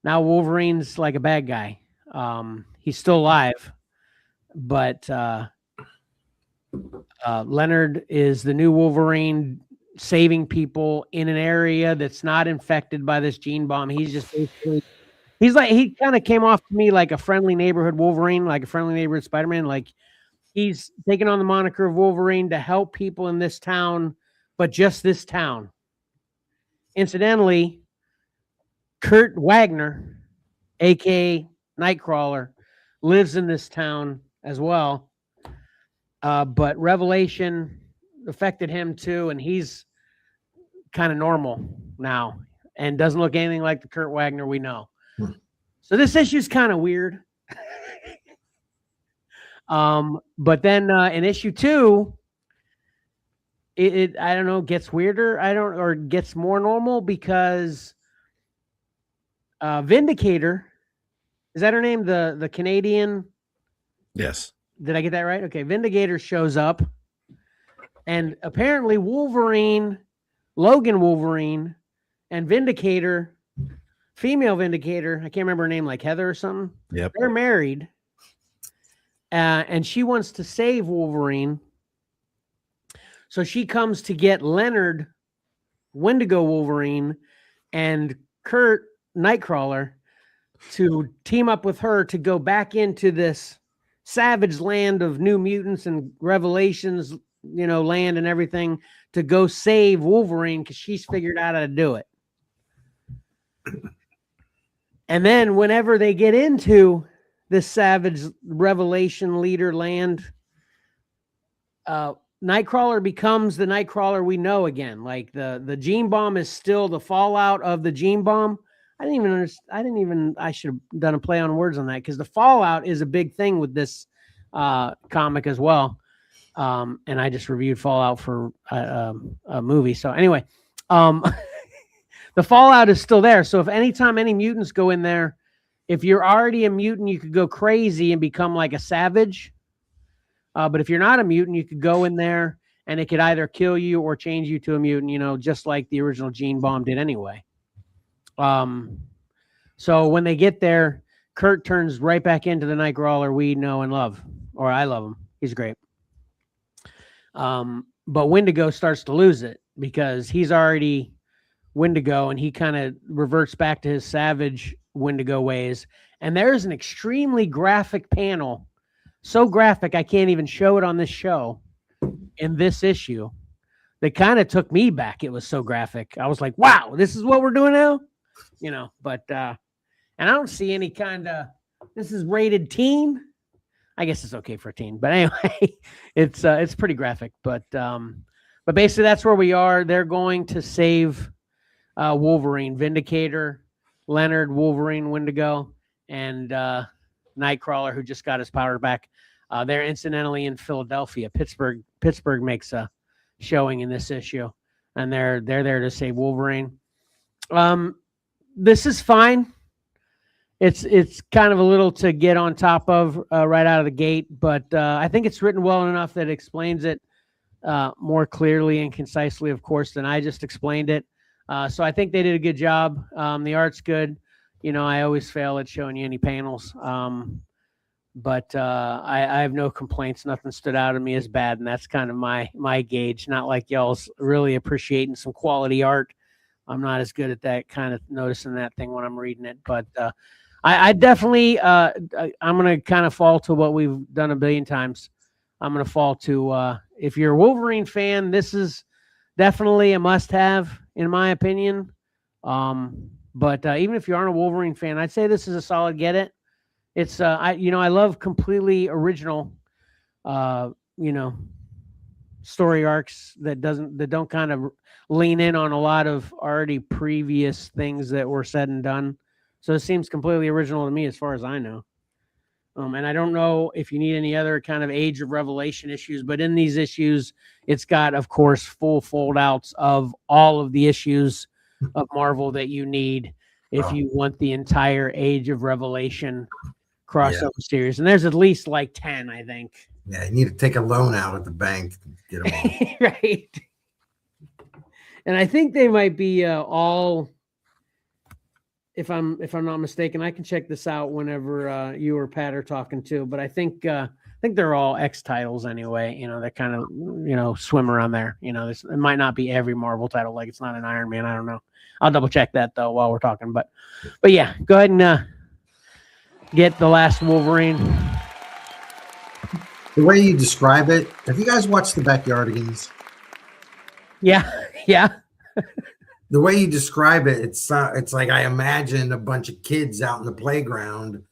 Wolverine's like a bad guy. He's still alive. But Leonard is the new Wolverine, saving people in an area that's not infected by this gene bomb. He's just basically... he kind of came off to me like a friendly neighborhood Wolverine, like a friendly neighborhood Spider-Man. Like he's taken on the moniker of Wolverine to help people in this town, but just this town. Incidentally, Kurt Wagner, aka Nightcrawler, lives in this town as well. But Revelation affected him too, and he's kind of normal now and doesn't look anything like the Kurt Wagner we know. So this issue is kind of weird. But then in issue 2, it I don't know, gets weirder. Or gets more normal because Vindicator, is that her name? The Canadian? Yes. Did I get that right? Okay, Vindicator shows up, and apparently Wolverine, Logan Wolverine, and Vindicator, female Vindicator, I can't remember her name, like Heather or something. Yep. They're married. And she wants to save Wolverine. So she comes to get Leonard, Wendigo Wolverine, and Kurt, Nightcrawler, to team up with her to go back into this savage land of New Mutants and Revelations, land and everything, to go save Wolverine because she's figured out how to do it. And then whenever they get into this savage Revelation leader land, Nightcrawler becomes the Nightcrawler we know again. Like the gene bomb is still the fallout of the gene bomb. I should have done a play on words on that, because the fallout is a big thing with this comic as well. And I just reviewed Fallout for a movie. So anyway, the fallout is still there. So if anytime any mutants go in there, if you're already a mutant, you could go crazy and become like a savage. But if you're not a mutant, you could go in there and it could either kill you or change you to a mutant, just like the original gene bomb did anyway. So when they get there, Kurt turns right back into the Nightcrawler we know and love, or I love him. He's great. But Wendigo starts to lose it because he's already Wendigo and he kind of reverts back to his savage Wendigo ways. And there's an extremely graphic panel, so graphic I can't even show it on this show, in this issue, that kind of took me back. It was so graphic. I was like, wow, this is what we're doing now? But and I don't see any kind of, this is rated teen. I guess it's okay for a teen, but anyway, it's pretty graphic. But basically that's where we are. They're going to save Wolverine, Vindicator, Leonard, Wolverine, Wendigo, and Nightcrawler, who just got his power back. They're incidentally in Philadelphia. Pittsburgh makes a showing in this issue, and they're there to save Wolverine. This is fine. it's kind of a little to get on top of right out of the gate, but I think it's written well enough that it explains it more clearly and concisely, of course, than I just explained it. So I think they did a good job. The art's good. I always fail at showing you any panels. But I have no complaints. Nothing stood out to me as bad, and that's kind of my gauge. Not like y'all's really appreciating some quality art. I'm not as good at that kind of noticing that thing when I'm reading it. But I definitely I'm gonna kind of fall to what we've done a billion times. I'm gonna fall to if you're a Wolverine fan, this is definitely a must-have in my opinion. But even if you aren't a Wolverine fan, I'd say this is a solid get it. It's I love completely original story arcs that don't kind of lean in on a lot of already previous things that were said and done. So it seems completely original to me as far as I know. And I don't know if you need any other kind of Age of Revelation issues, but in these issues, it's got, of course, full fold outs of all of the issues of Marvel that you need if you want the entire Age of Revelation crossover series. And there's at least like 10, I think. Yeah, you need to take a loan out at the bank to get them all. Right. And I think they might be all, if I'm not mistaken, I can check this out whenever you or Pat are talking too. But I think they're all X titles anyway. That kind of swim around there. It might not be every Marvel title, like it's not an Iron Man. I don't know. I'll double check that though while we're talking. But yeah, go ahead and get The Last Wolverine. The way you describe it, have you guys watched The Backyardigans? Yeah. The way you describe it, it's like I imagine a bunch of kids out in the playground,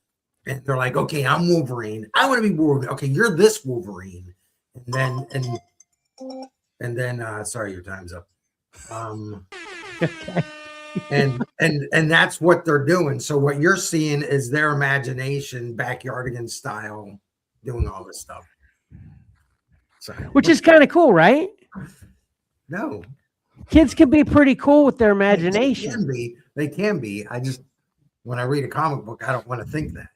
and they're like, "Okay, I'm Wolverine. I want to be Wolverine. Okay, you're this Wolverine." And then, sorry, your time's up. Okay. And that's what they're doing. So what you're seeing is their imagination, Backyardigan style, doing all this stuff. So, Which is kind of cool, right? no, Kids can be pretty cool with their imagination. They can be. I just, when I read a comic book, I don't want to think that.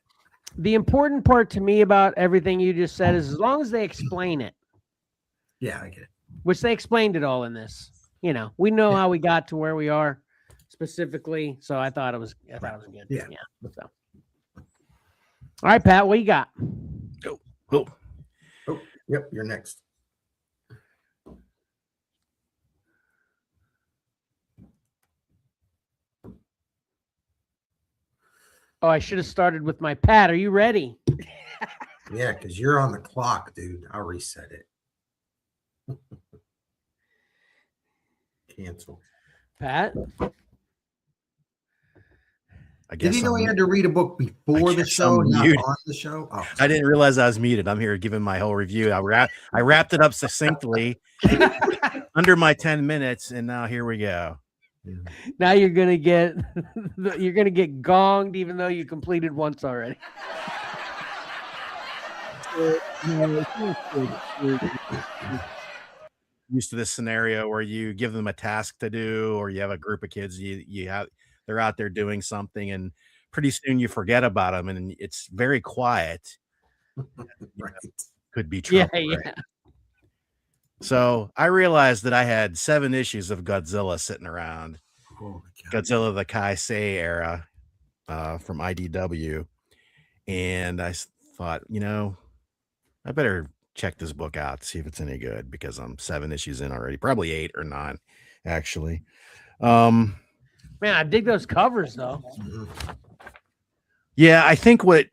The important part to me about everything you just said is as long as they explain it. Yeah, I get it. Which they explained it all in this. We know how we got to where we are specifically. So I thought it was good. Yeah. So. All right, Pat, what you got? Go. Oh, yep, you're next. Oh, I should have started with my Pat. Are you ready? Yeah, because you're on the clock, dude. I'll reset it. Cancel. Pat? I guess Did you know he had to read a book before the show, not on the show? Oh, I didn't realize I was muted. I'm here giving my whole review. I wrapped it up succinctly under my 10 minutes, and now here we go. Now you're gonna get gonged even though you completed once already. Used to this scenario where you give them a task to do, or you have a group of kids, they're out there doing something, and pretty soon you forget about them, and it's very quiet. right. Could be trouble. Yeah. Right? So I realized that I had 7 issues of Godzilla sitting around. Oh, Godzilla, the Kaisei era from IDW. And I thought, I better check this book out, see if it's any good, because I'm 7 issues in already, probably 8 or 9, actually. Man, I dig those covers though. Yeah, I think what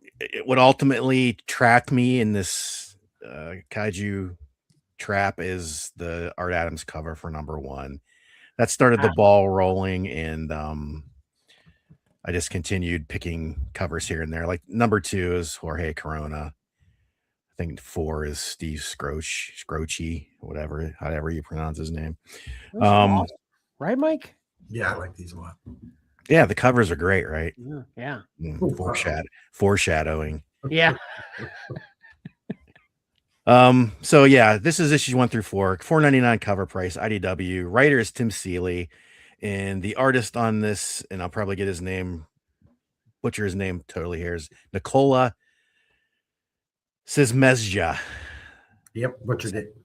ultimately tracked me in this kaiju trap is the Art Adams cover for #1. That started the ball rolling, and I just continued picking covers here and there. Like #2 is Jorge Corona. I think 4 is Steve Scroce, however you pronounce his name. Right, Mike? Yeah, I like these a lot. Yeah, the covers are great, right? Yeah. Foreshadowing. Yeah. So yeah, this is issues 1 through 4, $4.99 cover price, IDW. Writer is Tim Seeley, and the artist on this, and I'll probably get his name butcher his name totally here, is Nikola Sizmezja, Yep, butchered it.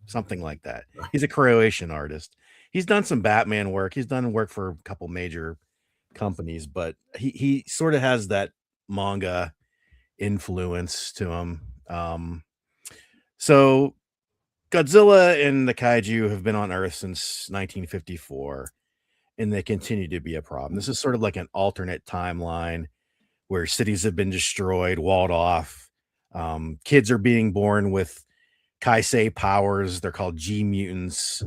something like that. He's a Croatian artist. He's done some Batman work. He's done work for a couple major companies, but he sort of has that manga influence to him. So Godzilla and the kaiju have been on Earth since 1954, and they continue to be a problem. This is sort of like an alternate timeline where cities have been destroyed, walled off. Kids are being born with Kaisei powers. They're called G mutants.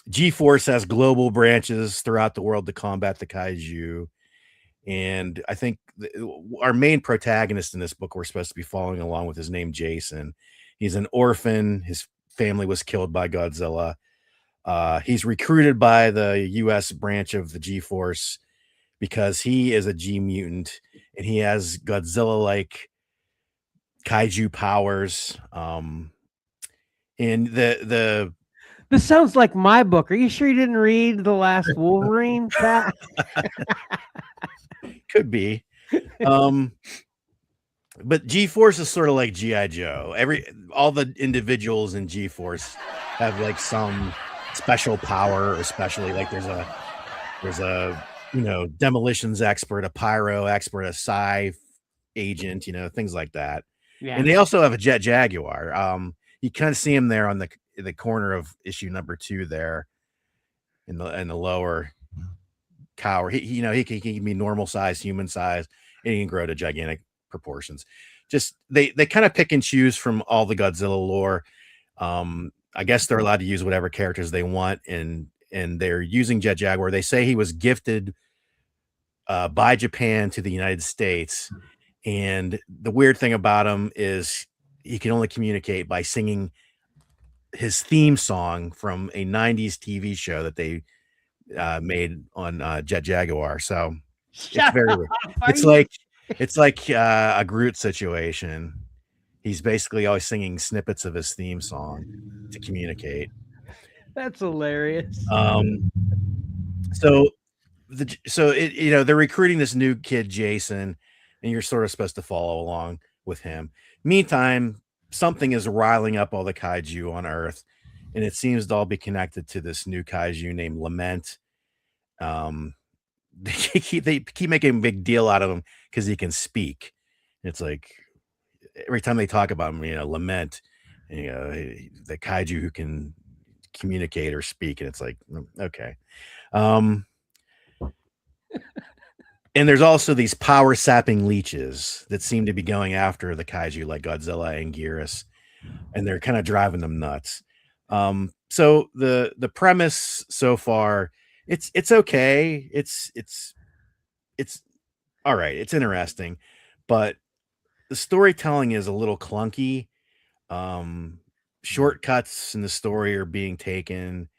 G-Force has global branches throughout the world to combat the kaiju. And I think our main protagonist in this book, we're supposed to be following along with, his name Jason. He's an orphan. His family was killed by Godzilla. He's recruited by the U.S. branch of the G-Force because he is a G mutant and he has Godzilla-like kaiju powers. And the This sounds like my book. Are you sure you didn't read The Last Wolverine, Pat? could be. But G-Force is sort of like G.I. Joe. All the individuals in G-Force have like some special power, especially like there's a demolitions expert, a pyro expert, a psi agent, things like that. Yeah. And they also have a Jet Jaguar. You kind of see him there on the corner of issue number 2 there in the lower cower. He can be normal size, human size, and he can grow to gigantic proportions. Just they kind of pick and choose from all the Godzilla lore. I guess they're allowed to use whatever characters they want, and they're using Jet Jaguar. They say he was gifted by Japan to the United States, and the weird thing about him is he can only communicate by singing his theme song from a 90s TV show that they made on Jet Jaguar. So it's very weird. It's like a Groot situation. He's basically always singing snippets of his theme song to communicate. That's hilarious. So they're recruiting this new kid, Jason, and you're sort of supposed to follow along with him. Meantime, something is riling up all the kaiju on Earth, and it seems to all be connected to this new kaiju named Lament. They keep making a big deal out of him because he can speak. It's like every time they talk about him, Lament, the kaiju who can communicate or speak, and it's like, okay. And there's also these power sapping leeches that seem to be going after the kaiju like Godzilla and Gearus, and they're kind of driving them nuts. So the premise so far, it's okay. It's all right. It's interesting, but the storytelling is a little clunky. Shortcuts in the story are being taken,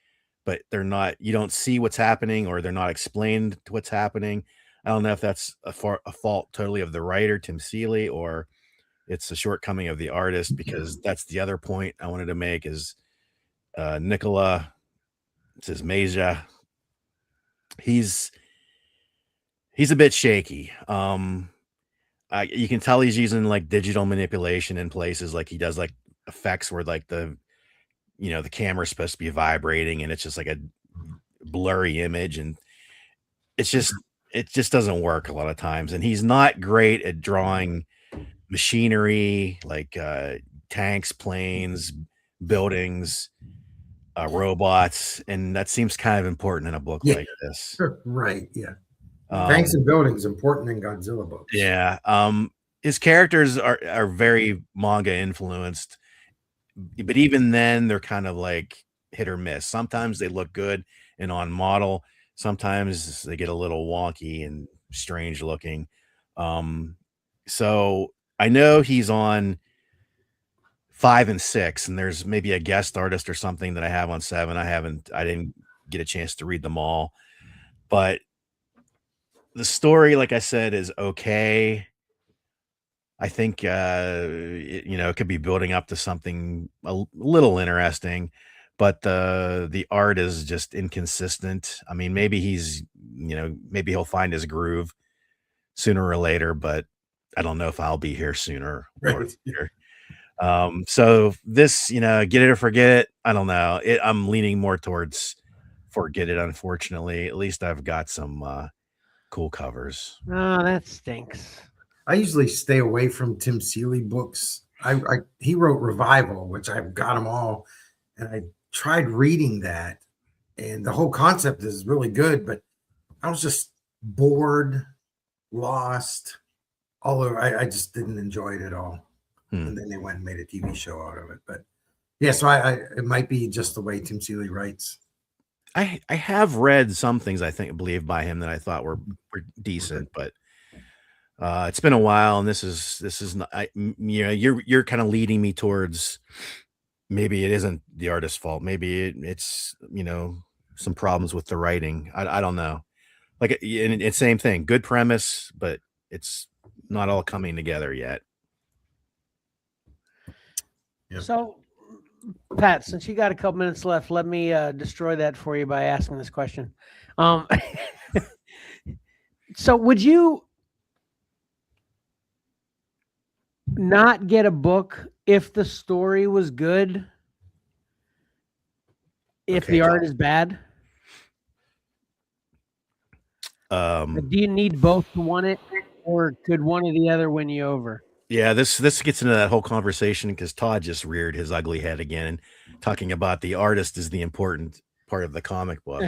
but they're not. You don't see what's happening, or they're not explained to what's happening. I don't know if that's a fault totally of the writer, Tim Seeley, or it's a shortcoming of the artist, because that's the other point I wanted to make is Nikola Sizmezja. He's a bit shaky. You can tell he's using like digital manipulation in places, like he does like effects where like the camera's supposed to be vibrating and it's just like a blurry image, and it just doesn't work a lot of times. And he's not great at drawing machinery like tanks, planes, buildings, robots, and that seems kind of important in a book like this. Right. Yeah. Tanks and buildings important in Godzilla books. Yeah. His characters are very manga influenced, but even then they're kind of like hit or miss. Sometimes they look good and on model. Sometimes they get a little wonky and strange looking. So I know he's on 5 and 6, and there's maybe a guest artist or something that I have on 7. I didn't get a chance to read them all, but the story, like I said, is okay. I think it could be building up to something a little interesting, but the art is just inconsistent. I mean, maybe maybe he'll find his groove sooner or later, but I don't know if I'll be here sooner or Right. later. So this, get it or forget it. I don't know. I'm leaning more towards forget it. Unfortunately, at least I've got some cool covers. Oh, that stinks. I usually stay away from Tim Seeley books. He wrote Revival, which I've got them all, and I tried reading that, and the whole concept is really good, but I was just bored, lost, all over. I just didn't enjoy it at all. And then they went and made a TV show out of it. But yeah, so it might be just the way Tim Seeley writes. I have read some things I believe by him that I thought were decent, but it's been a while, and this is not. You're kind of leading me towards maybe it isn't the artist's fault. Maybe it's some problems with the writing. I don't know. Like it's same thing, good premise, but it's not all coming together yet. Yep. So, Pat, since you got a couple minutes left, let me destroy that for you by asking this question. So would you not get a book if the story was good? If the art is bad? Do you need both to want it, or could one or the other win you over? Yeah, this gets into that whole conversation because Todd just reared his ugly head again, talking about the artist is the important part of the comic book.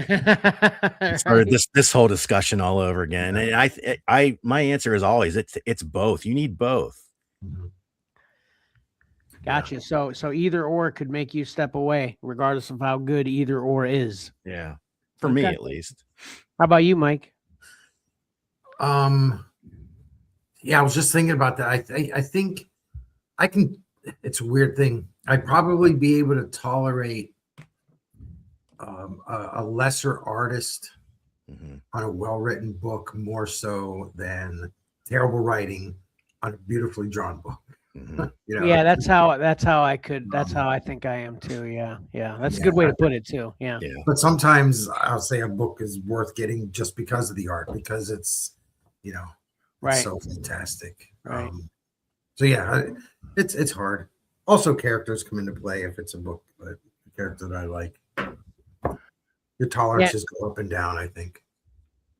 Started this whole discussion all over again, and my answer is always it's both. You need both. Gotcha. So either or could make you step away, regardless of how good either or is. Yeah, for me at least. How about you, Mike? Yeah, I was just thinking about that. I think I can. It's a weird thing. I'd probably be able to tolerate a lesser artist on a well-written book more so than terrible writing on a beautifully drawn book. Yeah, that's how I could. That's how I think I am too. Yeah, that's a good way to put it too. Yeah. But sometimes I'll say a book is worth getting just because of the art, because it's right, so fantastic. Right. So yeah, it's hard. Also, characters come into play if it's a book, but a character that I like, your tolerances go up and down, I think.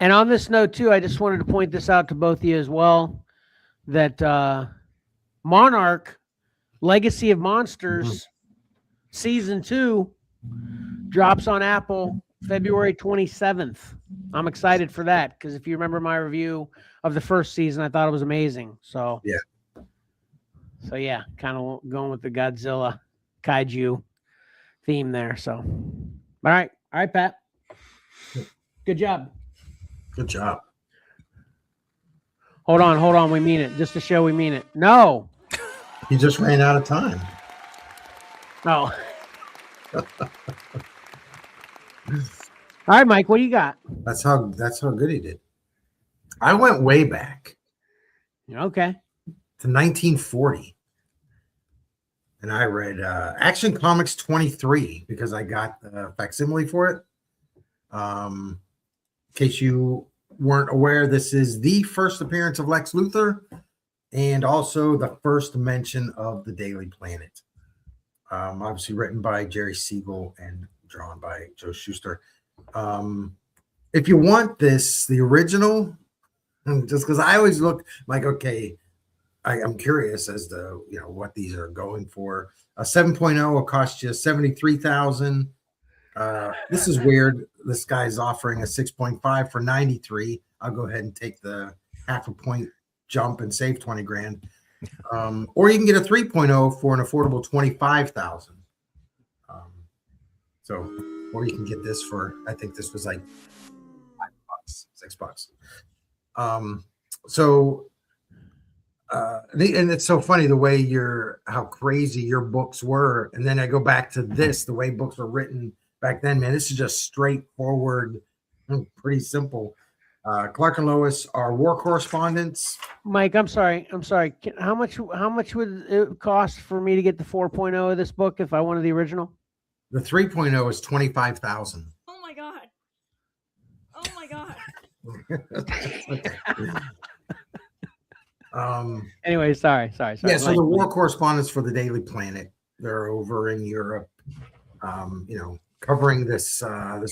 And on this note too, I just wanted to point this out to both of you as well, that Monarch Legacy of Monsters Season 2 drops on Apple February 27th. I'm excited for that because if you remember my review of the first season, I thought it was amazing. So yeah, kind of going with the Godzilla kaiju theme there. So, all right, Pat. Good job. Good job. Hold on. We mean it. Just to show we mean it. No. You just ran out of time. Oh. All right, Mike, what do you got? That's how good he did. I went way back. Okay. To 1940. And I read Action Comics 23 because I got the facsimile for it. In case you weren't aware, this is the first appearance of Lex Luthor and also the first mention of the Daily Planet. Obviously written by Jerry Siegel and drawn by Joe Shuster. If you want this, the original, just because I always look like, okay, I'm curious as to what these are going for. A 7.0 will cost you $73,000. This is weird. This guy's offering a 6.5 for 93. I'll go ahead and take the half a point jump and save 20 grand. Or you can get a 3.0 for an affordable 25,000. Or you can get this for, I think this was like $6. And it's so funny the way how crazy your books were. And then I go back to this, the way books were written back then, man. This is just straightforward, pretty simple. Clark and Lois are war correspondents. Mike, I'm sorry. How much would it cost for me to get the 4.0 of this book if I wanted the original? The 3.0 is $25,000. Oh my god. Anyway, sorry. Yeah, so the war correspondents for the Daily Planet, they're over in Europe, covering this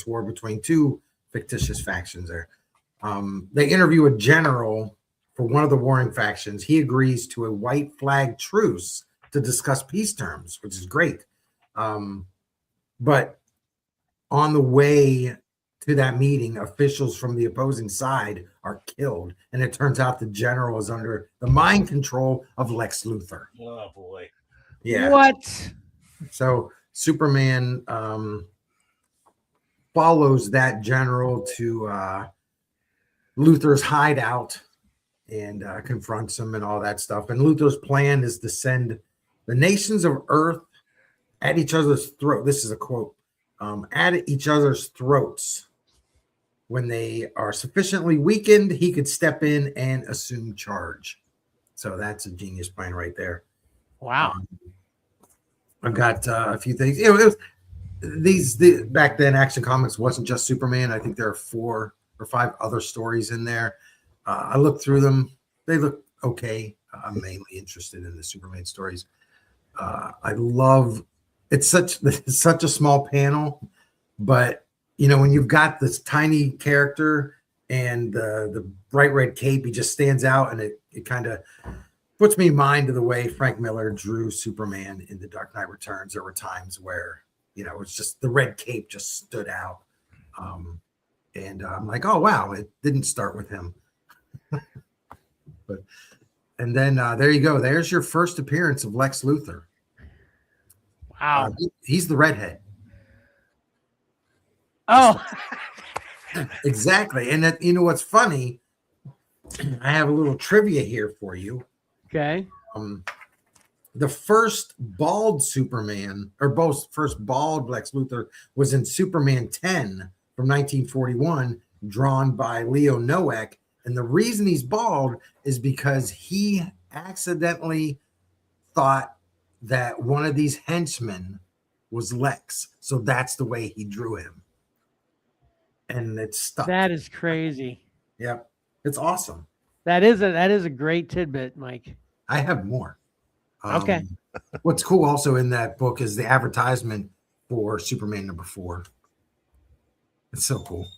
war between two fictitious factions there. They interview a general for one of the warring factions. He agrees to a white flag truce to discuss peace terms, which is great. But on the way to that meeting, officials from the opposing side are killed, and it turns out the general is under the mind control of Lex Luthor. Oh boy. Yeah. What? So Superman follows that general to Luthor's hideout and confronts him and all that stuff. And Luthor's plan is to send the nations of Earth at each other's throat. This is a quote. At each other's throats. When they are sufficiently weakened, he could step in and assume charge. So that's a genius plan right there. Wow. I've got a few things. Back then, Action Comics wasn't just Superman. I think there are 4 or 5 other stories in there. I looked through them. They look okay. I'm mainly interested in the Superman stories. I love it's such a small panel, but when you've got this tiny character and the bright red cape, he just stands out, and it kind of puts me in mind of the way Frank Miller drew Superman in The Dark Knight Returns. There were times where it's just the red cape just stood out, and I'm like, oh wow, it didn't start with him. And then there you go. There's your first appearance of Lex Luthor. Wow. He's the redhead. Oh, exactly. And that, what's funny, I have a little trivia here for you. Okay. The first bald Superman, or both first bald Lex Luthor, was in Superman 10 from 1941, drawn by Leo Noack. And the reason he's bald is because he accidentally thought that one of these henchmen was Lex. So that's the way he drew him. And it's stuck. That is crazy. Yep. It's awesome. That is a great tidbit, Mike. I have more. Okay. What's cool also in that book is the advertisement for Superman #4. It's so cool.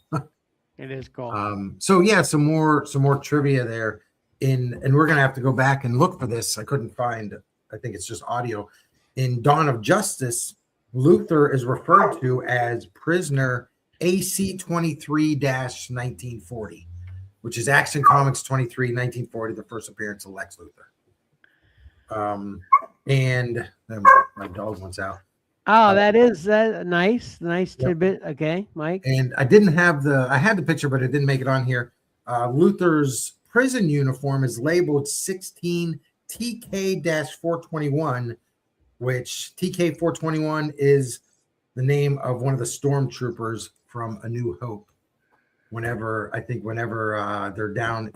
It is cool. So yeah, some more trivia there. And we're gonna have to go back and look for this. I couldn't find. I think it's just audio. In Dawn of Justice, Luthor is referred to as prisoner AC 23-1940, which is Action Comics 23-1940, the first appearance of Lex Luthor. And then my dog wants out. Oh, that is nice tidbit. Okay, Mike. And I didn't have I had the picture, but it didn't make it on here. Luthor's prison uniform is labeled 16 TK-421, which TK-421 is the name of one of the stormtroopers from A New Hope. Whenever they're down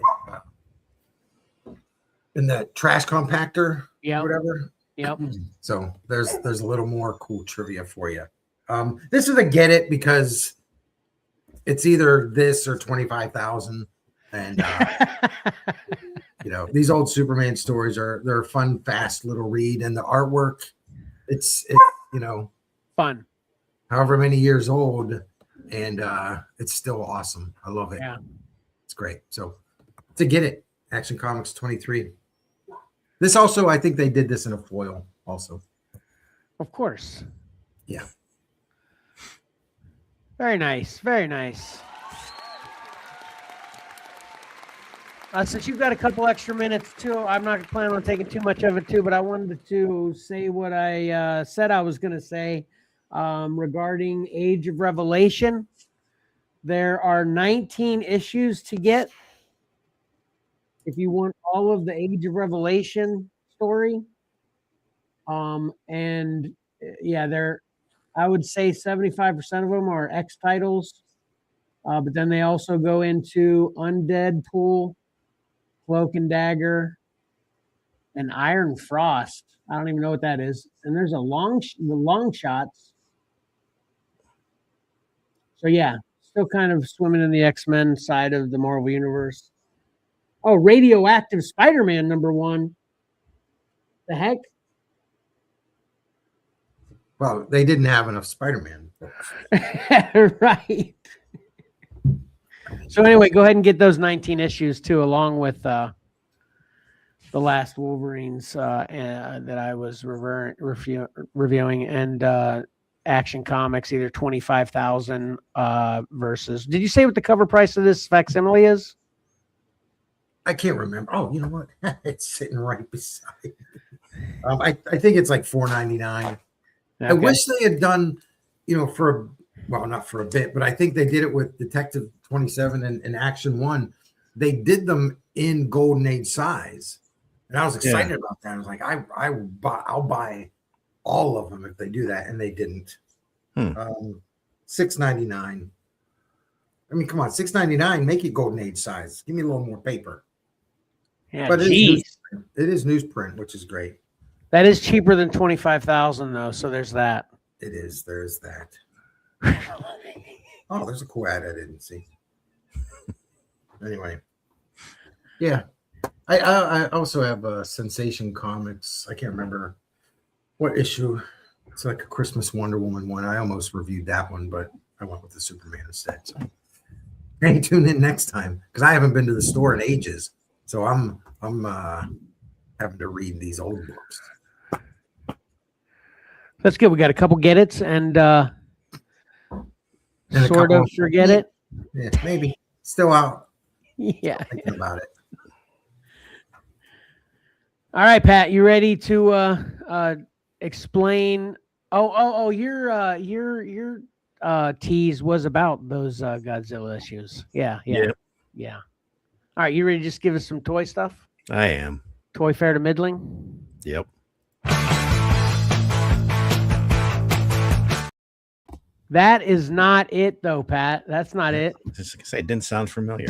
in the trash compactor, whatever. Yep. So there's a little more cool trivia for you. This is a get it because it's either this or 25,000, and these old Superman stories they're a fun, fast little read, and the artwork, it's fun. However many years old, and it's still awesome. I love it. Yeah, it's great. So to get it, Action Comics 23. This also, I think they did this in a foil also. Of course. Yeah. Very nice. Very nice. Since you've got a couple extra minutes too, I'm not planning on taking too much of it too, but I wanted to say what I said I was going to say regarding Age of Revelation. There are 19 issues to get. If you want all of the Age of Revelation story, and yeah, I would say 75% of them are X titles, but then they also go into Undead Pool, Cloak and Dagger, and Iron Frost. I don't even know what that is. And there's the long shots. So yeah, still kind of swimming in the X-Men side of the Marvel Universe. Oh, Radioactive Spider-Man #1. The heck? Well, they didn't have enough Spider-Man books. Right. So anyway, go ahead and get those 19 issues too, along with the last Wolverines that I was reviewing, and Action Comics, either 25,000 versus. Did you say what the cover price of this facsimile is? I can't remember. Oh, you know what? It's sitting right beside me. I think it's like $4.99. Okay. I wish they had done, not for a bit, but I think they did it with Detective 27 and Action 1. They did them in Golden Age size. And I was excited about that. I was like, I'll buy all of them if they do that. And they didn't. $6.99. I mean, come on, $6.99, make it Golden Age size. Give me a little more paper. Yeah, but it is newsprint, which is great. That is cheaper than 25,000 though, so there's that. It is. There's that. Oh, there's a cool ad I didn't see. Anyway, yeah. I also have Sensation Comics. I can't remember what issue. It's like a Christmas Wonder Woman one. I almost reviewed that one, but I went with the Superman instead. So hey, tune in next time because I haven't been to the store in ages. So I'm having to read these old books. That's good. We got a couple get it's and sort of forget it. Yeah, maybe still out. Yeah, still thinking about it. All right, Pat, you ready to explain? Oh, your tease was about those Godzilla issues. Yeah. All right, you ready to just give us some toy stuff? I am. Toy fair to middling? Yep. That is not it, though, Pat. That's not it. Just to say, it didn't sound familiar.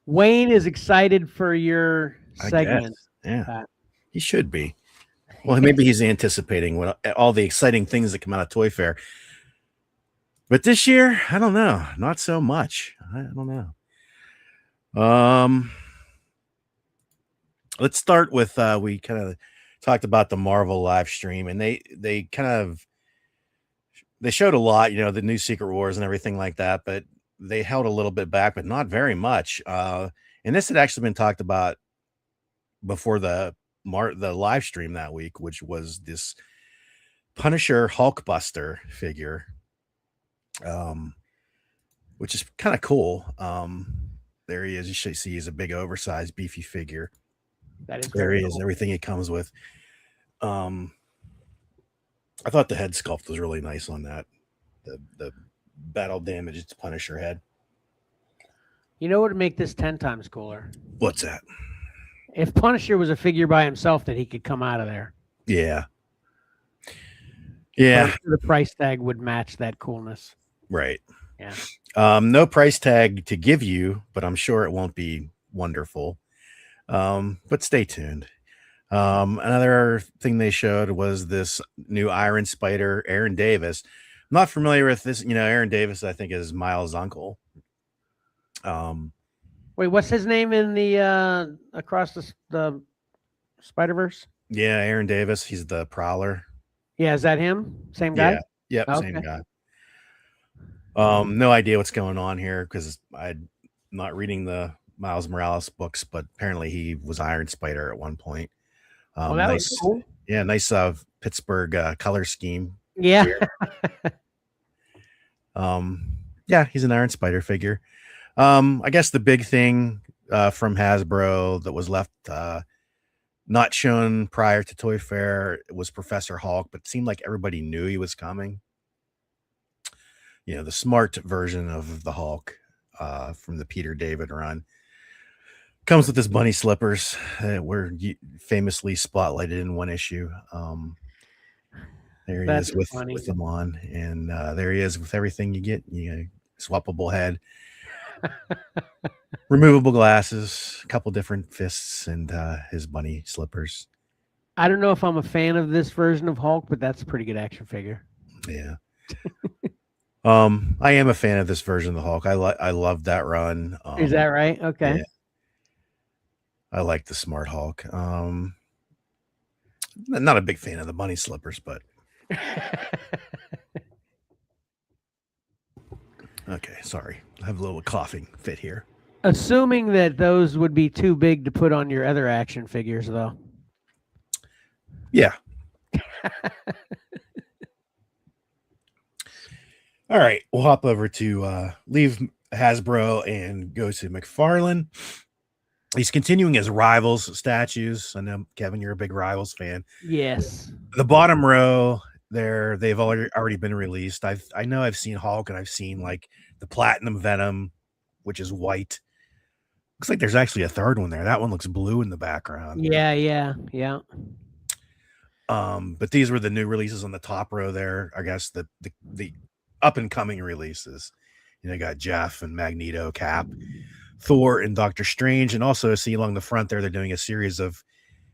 Wayne is excited for your segment. Yeah, he should be. Well, maybe he's anticipating all the exciting things that come out of Toy Fair. But this year, I don't know. Not so much. I don't know. Let's start with we kind of talked about the Marvel live stream, and they showed a lot, the new Secret Wars and everything like that, but they held a little bit back, but not very much. And this had actually been talked about before the live stream that week, which was this Punisher Hulkbuster figure, which is kind of cool. There he is. You should see he's a big, oversized, beefy figure. That is there he is. Cool. Everything it comes with. I thought the head sculpt was really nice on that. The battle damaged Punisher head. You know what would make this 10 times cooler? What's that? If Punisher was a figure by himself that he could come out of there. Yeah. The price tag would match that coolness. Right. Yeah. No price tag to give you, but I'm sure it won't be wonderful. But stay tuned. Another thing they showed was this new Iron Spider, Aaron Davis. I'm not familiar with this. Aaron Davis, I think, is Miles' uncle. Wait, what's his name in the across the Spider-Verse? Yeah, Aaron Davis. He's the Prowler. Yeah, is that him? Same guy? Yeah. Yep, okay. Same guy. No idea what's going on here because I'm not reading the Miles Morales books, but apparently he was Iron Spider at one point. That nice, was cool. Yeah, nice Pittsburgh color scheme. Yeah. Yeah, he's an Iron Spider figure. I guess the big thing from Hasbro that was left not shown prior to Toy Fair was Professor Hulk, but it seemed like everybody knew he was coming. the smart version of the Hulk from the Peter David run. Comes with his bunny slippers that were famously spotlighted in one issue. There he That's is funny. with them on, and there he is with everything you get. Swappable head, removable glasses, a couple different fists, and his bunny slippers. I don't know if I'm a fan of this version of Hulk, but that's a pretty good action figure. Yeah. I am a fan of this version of the Hulk. I love that run. Is that right? Okay. Yeah. I like the Smart Hulk. Not a big fan of the bunny slippers, but okay, sorry. I have a little coughing fit here. Assuming that those would be too big to put on your other action figures, though. Yeah. All right, we'll hop over to leave Hasbro and go to McFarlane. He's continuing his Rivals statues. I know, Kevin, you're a big Rivals fan. Yes. The bottom row there, they've already been released. I know I've seen Hulk, and I've seen like the Platinum Venom, which is white. Looks like there's actually a third one there. That one looks blue in the background. Yeah. But these were the new releases on the top row there. I guess the up and coming releases. You got Jeff and Magneto, Cap, Thor, and Doctor Strange, and also see along the front there they're doing a series of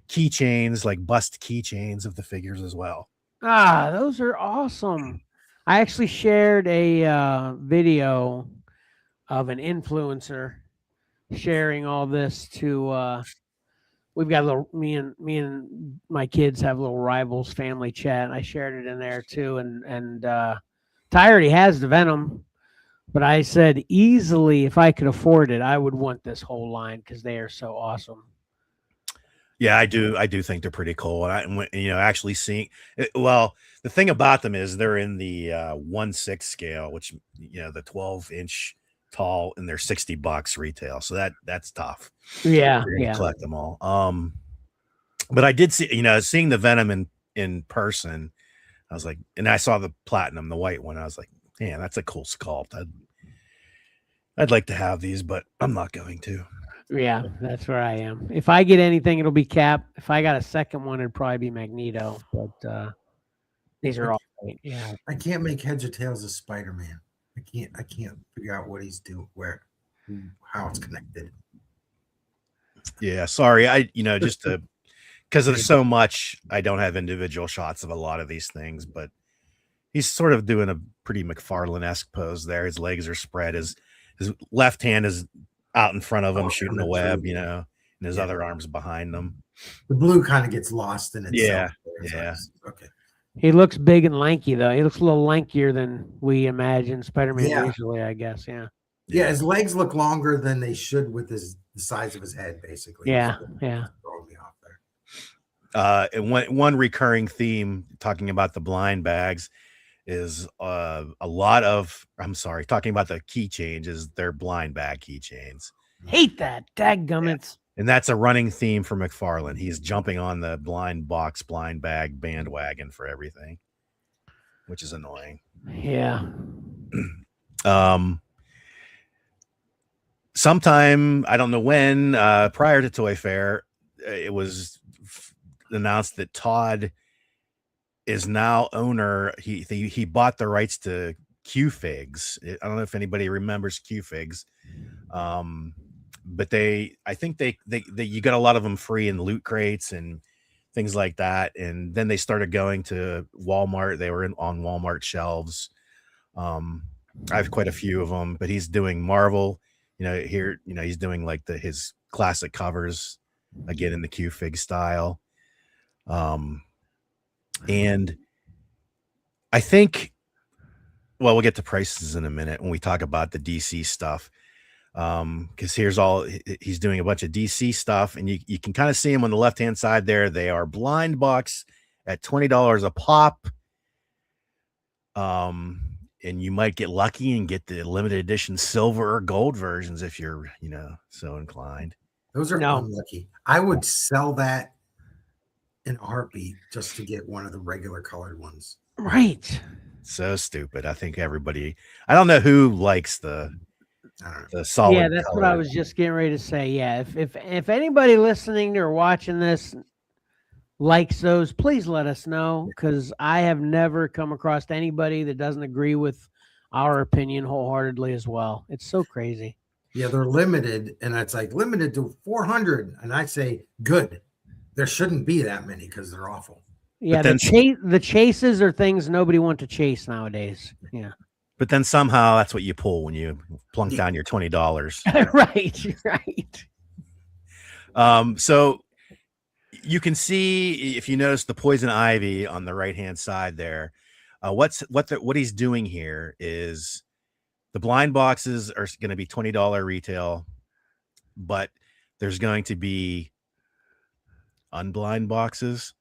keychains, like bust keychains of the figures as well. Ah, those are awesome. I actually shared a video of an influencer sharing all this to we've got a little me and my kids have a little Rivals family chat, and I shared it in there too. And Ty already has the Venom, but I said easily if I could afford it, I would want this whole line because they are so awesome. Yeah, I do think they're pretty cool. And actually seeing it, well, the thing about them is they're in the 1/6 scale, which the 12-inch tall, and they're $60 retail. So that's tough. Yeah. Collect them all. But I did see, seeing the Venom in person, I was like, and I saw the Platinum, the white one. I was like, man, that's a cool sculpt. I'd like to have these, but I'm not going to. Yeah, that's where I am. If I get anything, it'll be Cap. If I got a second one, it'd probably be Magneto. But these are all great. Yeah. I can't make heads or tails of Spider-Man. I can't figure out what he's doing, how it's connected. Yeah, sorry. Just because there's so much, I don't have individual shots of a lot of these things, but he's sort of doing a pretty McFarlane-esque pose there. His legs are spread. His left hand is out in front of him, shooting the web, and his other arm's behind them. The blue kind of gets lost in itself. Yeah. Okay. He looks big and lanky, though. He looks a little lankier than we imagine Spider-Man usually, I guess. Yeah. Yeah, his legs look longer than they should with the size of his head, basically. Yeah. Throwing me off there. And one recurring theme talking about the blind bags is talking about the keychains is their blind bag keychains. Hate that. Dadgummits. And that's a running theme for McFarlane. He's jumping on the blind bag bandwagon for everything, which is annoying. Yeah. Sometime, I don't know when, prior to Toy Fair, it was announced that Todd is now owner. He bought the rights to Q-Figs. I don't know if anybody remembers Q-Figs. But I think you got a lot of them free in loot crates and things like that. And then they started going to Walmart. They were on Walmart shelves. I have quite a few of them, but he's doing Marvel, he's doing like his classic covers again in the Q-Fig style. And I think, well, we'll get to prices in a minute when we talk about the DC stuff. Because he's doing a bunch of DC stuff, and you can kind of see him on the left-hand side there. They are blind box at $20 a pop. And you might get lucky and get the limited edition silver or gold versions if you're, so inclined. Those are unlucky. I would sell that in a heartbeat just to get one of the regular colored ones. Right. So stupid. I think everybody. I don't know who likes the solid. Yeah, that's what I was just getting ready to say. Yeah, if anybody listening or watching this likes those, please let us know, because I have never come across anybody that doesn't agree with our opinion wholeheartedly as well. It's so crazy. Yeah, they're limited, and it's like limited to 400, and I say good. There shouldn't be that many because they're awful. Yeah, the chases are things nobody wants to chase nowadays. Yeah. But then somehow that's what you pull when you plunk down your $20. Right. So you can see, if you notice, the poison ivy on the right hand side there. What he's doing here is the blind boxes are going to be $20 retail, but there's going to be unblind boxes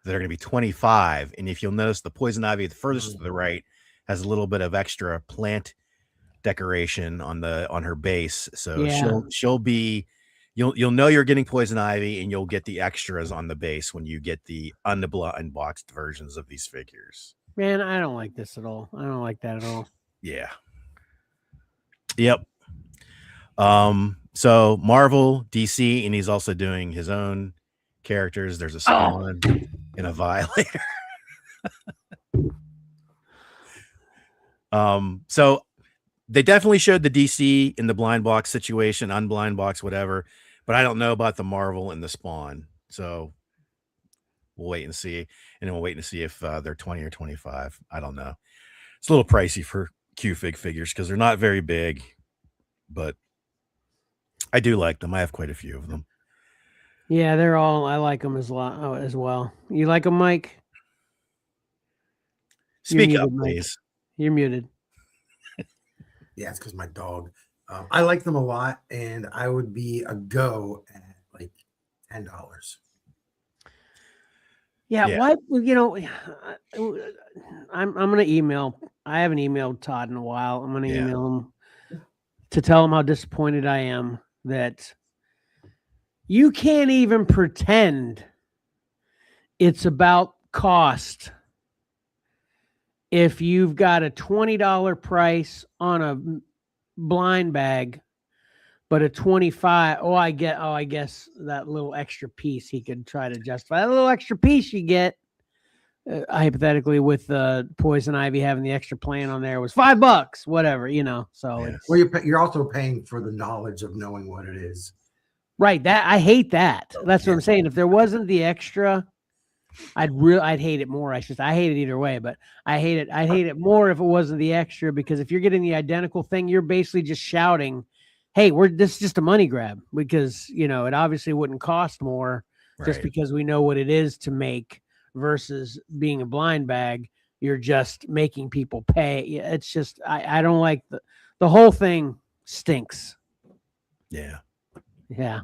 that are going to be 25. And if you'll notice, the poison ivy, the furthest to the right, has a little bit of extra plant decoration on her base. So she'll be, you'll know you're getting poison ivy, and you'll get the extras on the base when you get the unboxed versions of these figures. Man, I don't like this at all. I don't like that at all. Yeah. Yep. So Marvel, DC, and he's also doing his own characters. There's a Spawn and a Violator. So they definitely showed the DC in the blind box situation, unblind box, whatever, but I don't know about the Marvel and the Spawn. So we'll wait and see. And then we'll wait and see if they're 20 or 25. I don't know. It's a little pricey for Q-Fig figures because they're not very big, but I do like them. I have quite a few of them. Yeah, I like them as well. You like them, Mike? Speak up, please. You're muted. Yeah, it's because my dog. I like them a lot, and I would be a go at like $10. Yeah. Why? I'm gonna email. I haven't emailed Todd in a while. I'm gonna email him to tell him how disappointed I am that you can't even pretend it's about cost if you've got a $20 price on a blind bag, but a 25. I guess that little extra piece he could try to justify. That little extra piece you get, hypothetically, with poison ivy having the extra plant on there was $5, whatever, So well, you're also paying for the knowledge of knowing what it is. Right. That I hate that. That's what I'm saying. If there wasn't the extra, I'd hate it more. I hate it either way, but I'd hate it more if it wasn't the extra, because if you're getting the identical thing, you're basically just shouting, hey, this is just a money grab, because it obviously wouldn't cost more just because we know what it is to make, versus being a blind bag. You're just making people pay. It's just, I don't like the whole thing stinks. Yeah. Yeah.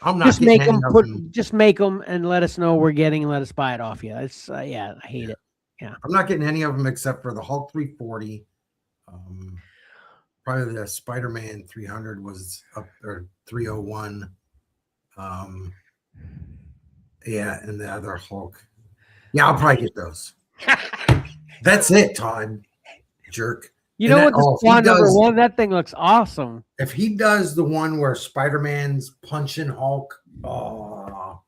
I'm not just make them and let us know we're getting, and let us buy it off you. It's I hate it. Yeah. I'm not getting any of them except for the Hulk 340. Probably the Spider-Man 300 was up there, 301. And the other Hulk. Yeah, I'll probably get those. That's it, Todd. Jerk. You know what? The Spawn number 1, that thing looks awesome. If he does the one where Spider-Man's punching Hulk, I'll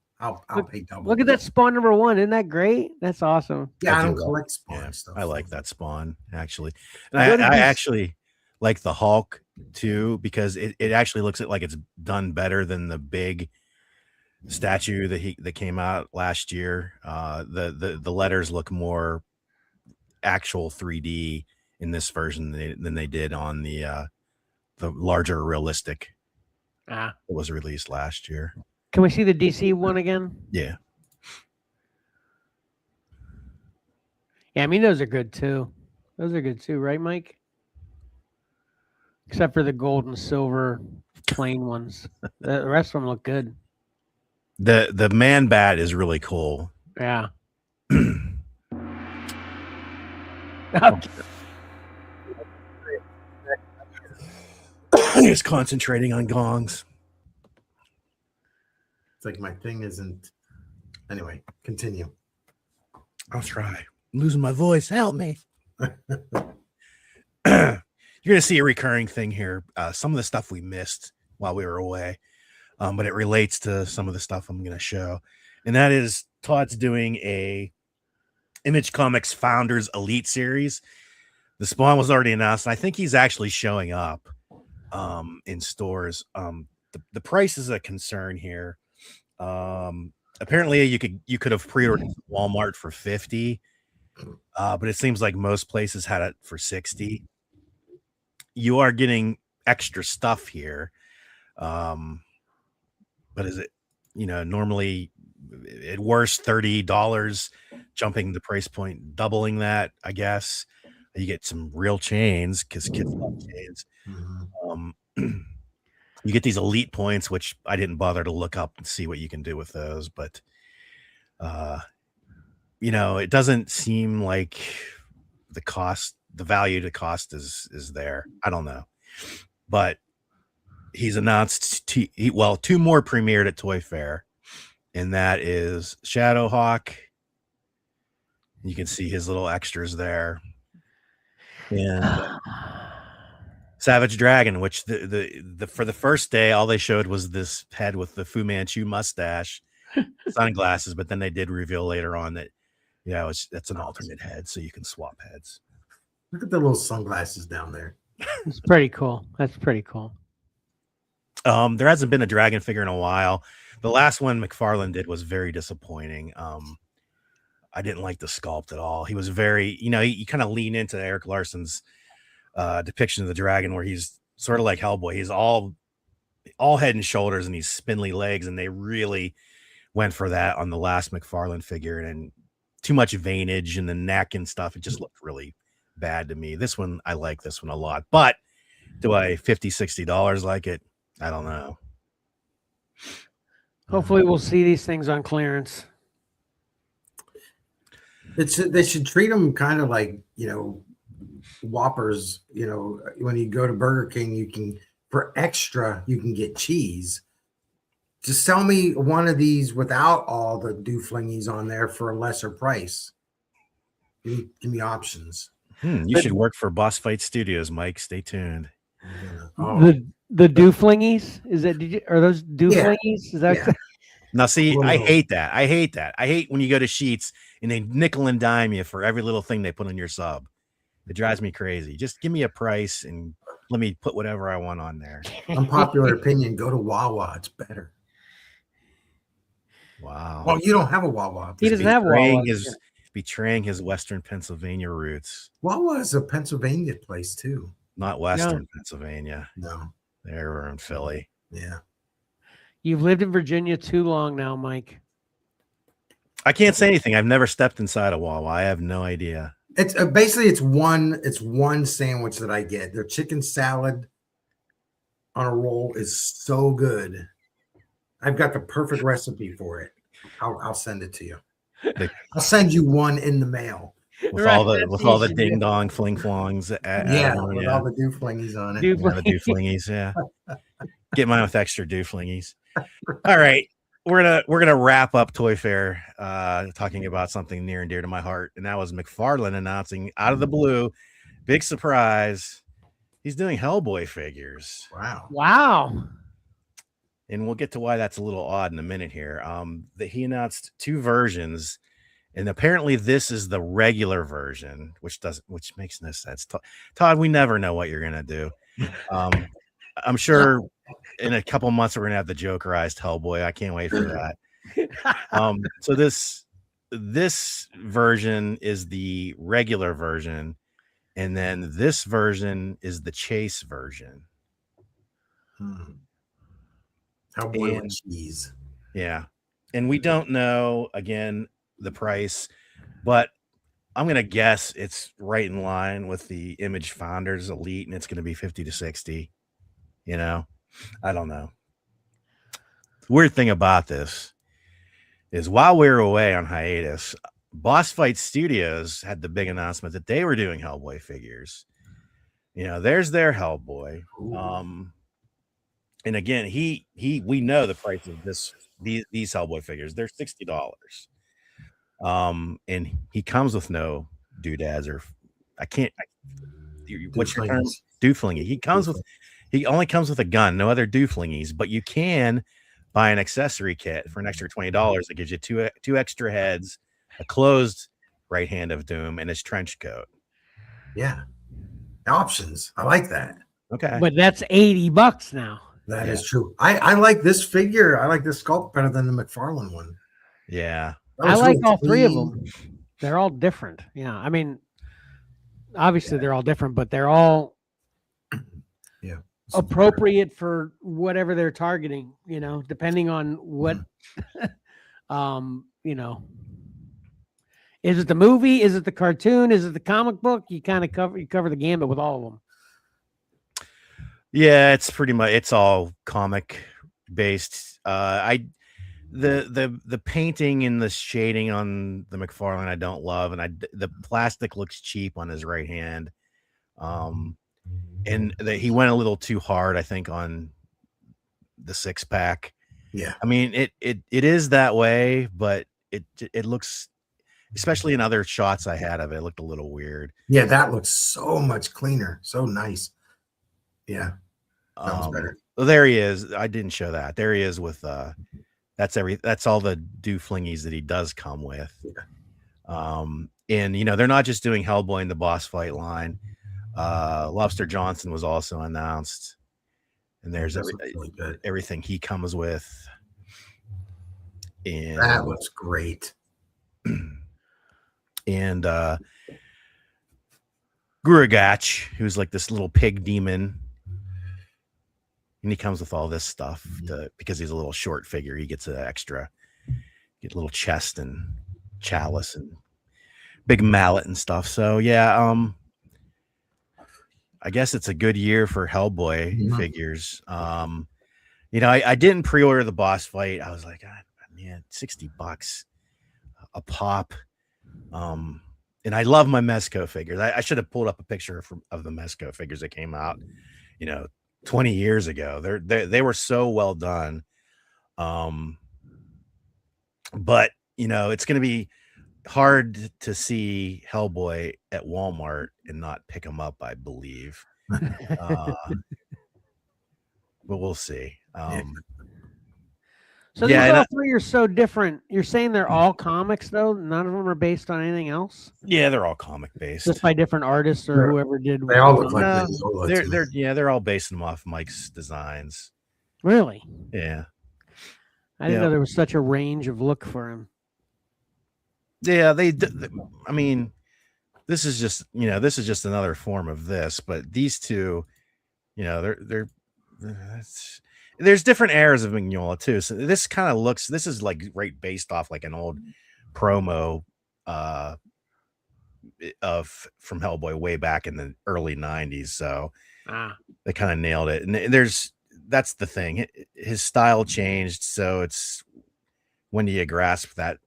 pay double. Look at that Spawn number 1. Isn't that great? That's awesome. Yeah, I don't collect Spawn stuff. I like that Spawn, actually. And I actually like the Hulk too, because it actually looks like it's done better than the big statue that came out last year. The letters look more actual 3D in this version than they did on the larger realistic that was released last year. Can we see the DC one again? Yeah. Yeah, I mean, those are good too. Right, Mike? Except for the gold and silver plain ones. The rest of them look good. The man bat is really cool. Yeah. He's concentrating on gongs. It's like my thing isn't. Anyway, continue. I'll try. I'm losing my voice. Help me. You're going to see a recurring thing here. Some of the stuff we missed while we were away, but it relates to some of the stuff I'm going to show. And that is Todd's doing a Image Comics Founders Elite series. The spawn was already announced, and I think he's actually showing up in stores. The price is a concern here. Apparently you could have pre-ordered Walmart for $50, but it seems like most places had it for $60. You are getting extra stuff here. But is it, normally at worst $30, jumping the price point, doubling that, I guess. You get some real chains because kids love chains. You get these elite points, which I didn't bother to look up and see what you can do with those, but it doesn't seem like the value to cost is there. I don't know, but he's announced two more premiered at Toy Fair, and that is Shadowhawk. You can see his little extras there, and Savage Dragon, which the for the first day all they showed was this head with the Fu Manchu mustache, sunglasses, but then they did reveal later on that that's an alternate head, so you can swap heads. Look at the little sunglasses down there. It's pretty cool. That's pretty cool. There hasn't been a dragon figure in a while. The last one McFarlane did was very disappointing. I didn't like the sculpt at all. He was very, he kind of lean into Eric Larson's depiction of the dragon, where he's sort of like Hellboy. He's all head and shoulders, and he's spindly legs, and they really went for that on the last McFarlane figure, and too much veinage in the neck and stuff. It just looked really bad to me. This one, I like this one a lot, but do I $50-$60 like it? I don't know. Hopefully we'll see these things on clearance. They should treat them kind of like, Whoppers. When you go to Burger King, for extra, you can get cheese. Just sell me one of these without all the dooflingies on there for a lesser price. Give me options. You should work for Boss Fight Studios, Mike. Stay tuned. The dooflingies? Are those dooflingies? Yeah. Is that Now see, I hate that. I hate when you go to Sheets and they nickel and dime you for every little thing they put on your sub. It drives me crazy. Just give me a price and let me put whatever I want on there. Unpopular opinion, go to Wawa. It's better. Wow. Well, you don't have a Wawa. He doesn't have Wawa. Betraying his Western Pennsylvania roots. Wawa is a Pennsylvania place too. Not Western Pennsylvania. No. They were in Philly. Yeah. You've lived in Virginia too long now, Mike. I can't say anything. I've never stepped inside a Wawa. I have no idea. It's basically it's one sandwich that I get. Their chicken salad on a roll is so good. I've got the perfect recipe for it. I'll send it to you. I'll send you one in the mail. With all the ding dong fling flongs. With all the dooflingies on it. The dooflingies, yeah. Get mine with extra dooflingies. All right. We're gonna wrap up Toy Fair talking about something near and dear to my heart, and that was McFarlane announcing out of the blue, big surprise, he's doing Hellboy figures. Wow. And we'll get to why that's a little odd in a minute here. That he announced two versions, and apparently this is the regular version, which makes no sense. Todd, we never know what you're gonna do. I'm sure in a couple months we're gonna have the Jokerized Hellboy. I can't wait for that. So this version is the regular version, and then this version is the chase version. Hellboy with cheese. Yeah, and we don't know again the price, but I'm gonna guess it's right in line with the Image Founders Elite, and it's gonna be $50 to $60. I don't know. The weird thing about this is while we were away on hiatus, Boss Fight Studios had the big announcement that they were doing Hellboy figures. There's their Hellboy. And again, we know the price of these Hellboy figures. They're $60. And he comes with no doodads or I can't. What's your term? Dooflings. Dooflingy. He only comes with a gun, no other dooflingies. But you can buy an accessory kit for an extra $20 that gives you two extra heads, a closed right hand of doom, and his trench coat. Yeah. Options. I like that. Okay. But that's $80 now. That is true. I like this figure. I like this sculpt better than the McFarlane one. Yeah. I like really all three of clean. them. They're all different. Yeah. I mean, obviously they're all different, but they're all appropriate for whatever they're targeting, depending on what, is it the movie? Is it the cartoon? Is it the comic book? You kind of cover the gambit with all of them. Yeah, it's pretty much, it's all comic based. The painting and the shading on the McFarlane I don't love, and the plastic looks cheap on his right hand. And he went a little too hard, I think, on the 6-pack. Yeah. I mean, it is that way, but it looks, especially in other shots I had of it, looked a little weird. Yeah, that looks so much cleaner. So nice. Yeah. Sounds better. Well, there he is. I didn't show that. There he is with that's all the dooflingies that he does come with. Yeah. And they're not just doing Hellboy in the boss fight line. Lobster Johnson was also announced, and there's really everything he comes with. And that looks great. And Gurugach, who's like this little pig demon, and he comes with all this stuff because he's a little short figure. He gets an extra, get a little chest and chalice and big mallet and stuff. So yeah, I guess it's a good year for Hellboy figures. I didn't pre-order the boss fight. I was like, God, man, $60 a pop. And I love my Mezco figures. I should have pulled up a picture of the Mezco figures that came out, 20 years ago. They were so well done. But it's going to be hard to see Hellboy at Walmart and not pick him up, I believe. But we'll see. So these all three are so different. You're saying they're all comics, though? None of them are based on anything else? Yeah, they're all comic based. Just by different artists or whoever did. They all look like they're all basing them off Mike's designs. Really? Yeah. I didn't know there was such a range of look for him. Yeah, I mean, this is just another form of this, but these two, there's different eras of Mignola too. So this is like right based off like an old promo from Hellboy way back in the early 90s. So they kind of nailed it. And that's the thing. His style changed. So it's, when do you grasp that,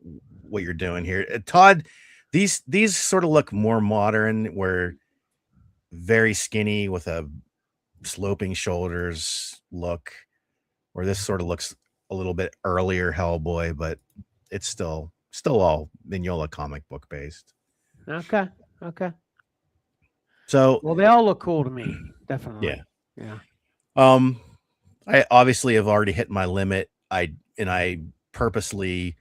what you're doing here? Todd, these sort of look more modern, where very skinny with a sloping shoulders look, where this sort of looks a little bit earlier Hellboy, but it's still all Mignola comic book based. Okay. So, well, they all look cool to me. Definitely. Yeah. I obviously have already hit my limit. I purposely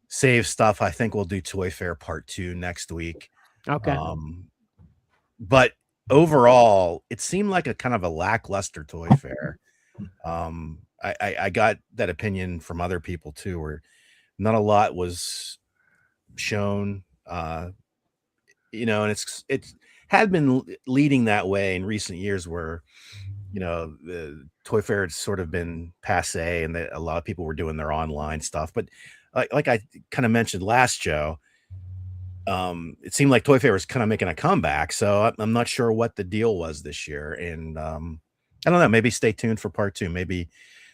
save stuff. I think we'll do Toy Fair Part 2 next week. Okay. But overall, it seemed like a kind of a lackluster Toy Fair. I got that opinion from other people too, where not a lot was shown. And it had been leading that way in recent years, where the Toy Fair had sort of been passe, and that a lot of people were doing their online stuff. But like I kind of mentioned last show, it seemed like Toy Fair was kind of making a comeback. So I'm not sure what the deal was this year. And I don't know, maybe stay tuned for Part 2. Maybe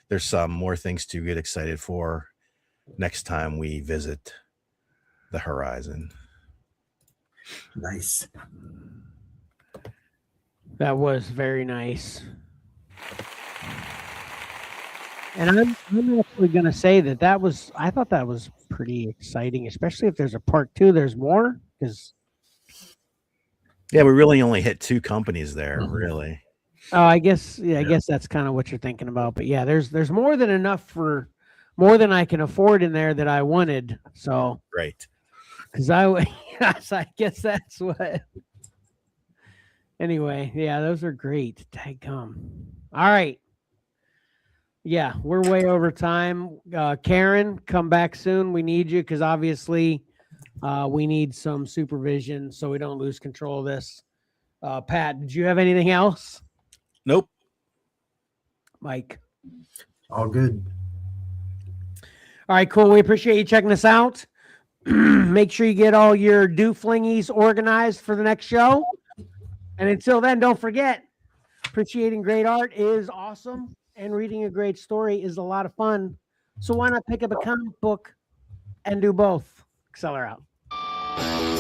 there's some more things to get excited for next time we visit the horizon. Nice. That was very nice. And I'm actually going to say I thought that was pretty exciting, especially if there's a part 2. There's more, because Yeah, we really only hit 2 companies there, Mhm. really. Oh, I guess I guess that's kind of what you're thinking about. But yeah, there's more than enough for more than I can afford in there that I wanted. So Right. because yes, I guess that's what. Anyway, yeah, those are great. Dadgum. All right. Yeah, we're way over time. Karen, come back soon. We need you because obviously we need some supervision so we don't lose control of this. Pat, did you have anything else? Nope. Mike. All good. All right, cool. We appreciate you checking us out. Make sure you get all your do flingies organized for the next show. And until then, don't forget, appreciating great art is awesome, and reading a great story is a lot of fun. So why not pick up a comic book and do both? Acceler out.